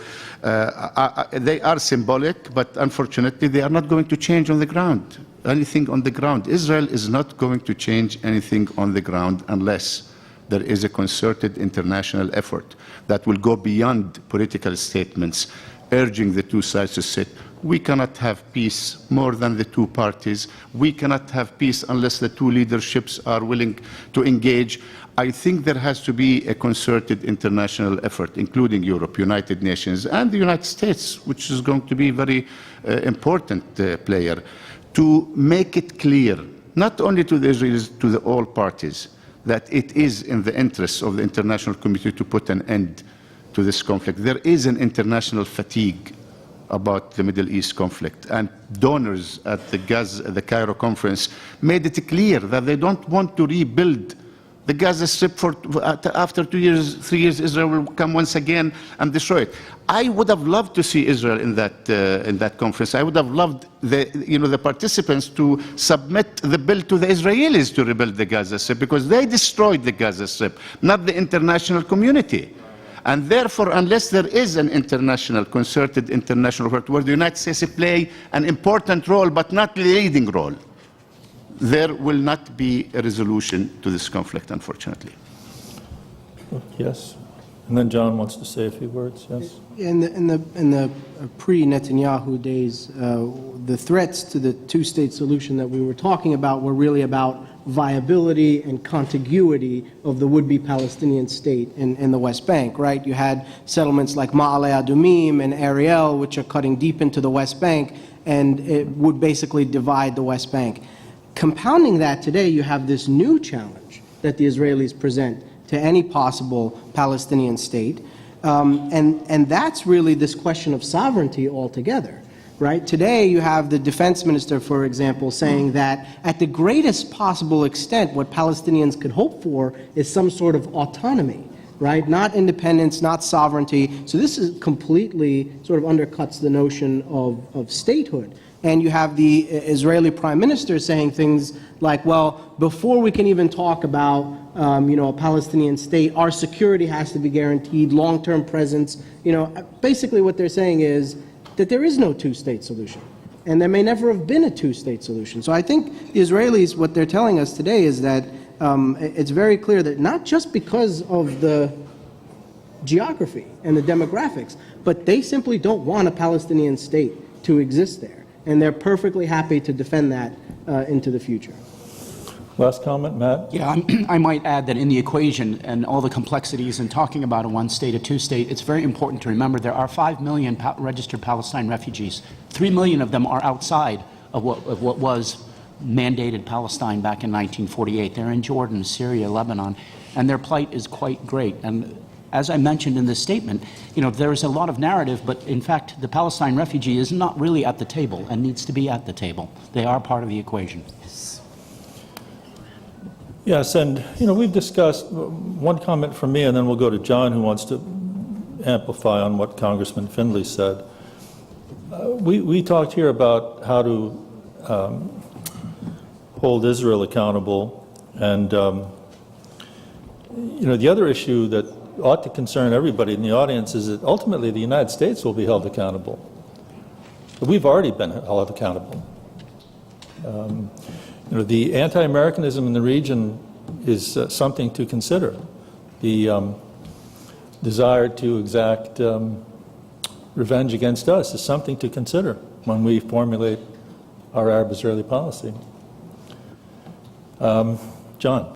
They are symbolic, but unfortunately they are not going to change on the ground. Anything on the ground. Israel is not going to change anything on the ground unless there is a concerted international effort that will go beyond political statements, urging the two sides to sit. We cannot have peace more than the two parties. We cannot have peace unless the two leaderships are willing to engage. I think there has to be a concerted international effort, including Europe, United Nations, and the United States, which is going to be a very important player, to make it clear, not only to the Israelis, to all parties, that it is in the interests of the international community to put an end to this conflict. There is an international fatigue about the Middle East conflict, and donors at the Cairo conference made it clear that they don't want to rebuild the Gaza Strip after 2 years, 3 years. Israel will come once again and destroy it. I would have loved to see Israel in that conference. I would have loved the participants to submit the bill to the Israelis to rebuild the Gaza Strip, because they destroyed the Gaza Strip, not the international community. And therefore, unless there is an international, concerted international effort where the United States play an important role but not the leading role, there will not be a resolution to this conflict, unfortunately. Yes. And then John wants to say a few words. Yes. In the pre-Netanyahu days, the threats to the two-state solution that we were talking about were really about viability and contiguity of the would-be Palestinian state in the West Bank, right? You had settlements like Ma'ale Adumim and Ariel, which are cutting deep into the West Bank, and it would basically divide the West Bank. Compounding that today, you have this new challenge that the Israelis present to any possible Palestinian state, and that's really this question of sovereignty altogether. Right? Today, you have the defense minister, for example, saying that at the greatest possible extent, what Palestinians could hope for is some sort of autonomy, right? Not independence, not sovereignty. So this is completely sort of undercuts the notion of statehood. And you have the Israeli prime minister saying things like, well, before we can even talk about a Palestinian state, our security has to be guaranteed, long-term presence. Basically what they're saying is that there is no two-state solution, and there may never have been a two-state solution. So I think the Israelis, what they're telling us today is that it's very clear that not just because of the geography and the demographics, but they simply don't want a Palestinian state to exist there, and they're perfectly happy to defend that into the future. Last comment, Matt? Yeah, I might add that in the equation and all the complexities in talking about a one-state, a two-state, it's very important to remember there are 5 million registered Palestine refugees. 3 million of them are outside of what was mandated Palestine back in 1948. They're in Jordan, Syria, Lebanon, and their plight is quite great. And as I mentioned in this statement, there is a lot of narrative, but in fact, the Palestine refugee is not really at the table and needs to be at the table. They are part of the equation. Yes, and we've discussed one comment from me, and then we'll go to John, who wants to amplify on what Congressman Findley said. We talked here about how to hold Israel accountable, and the other issue that ought to concern everybody in the audience is that ultimately the United States will be held accountable. But we've already been held accountable. The anti-Americanism in the region is something to consider. The desire to exact revenge against us is something to consider when we formulate our Arab-Israeli policy. John.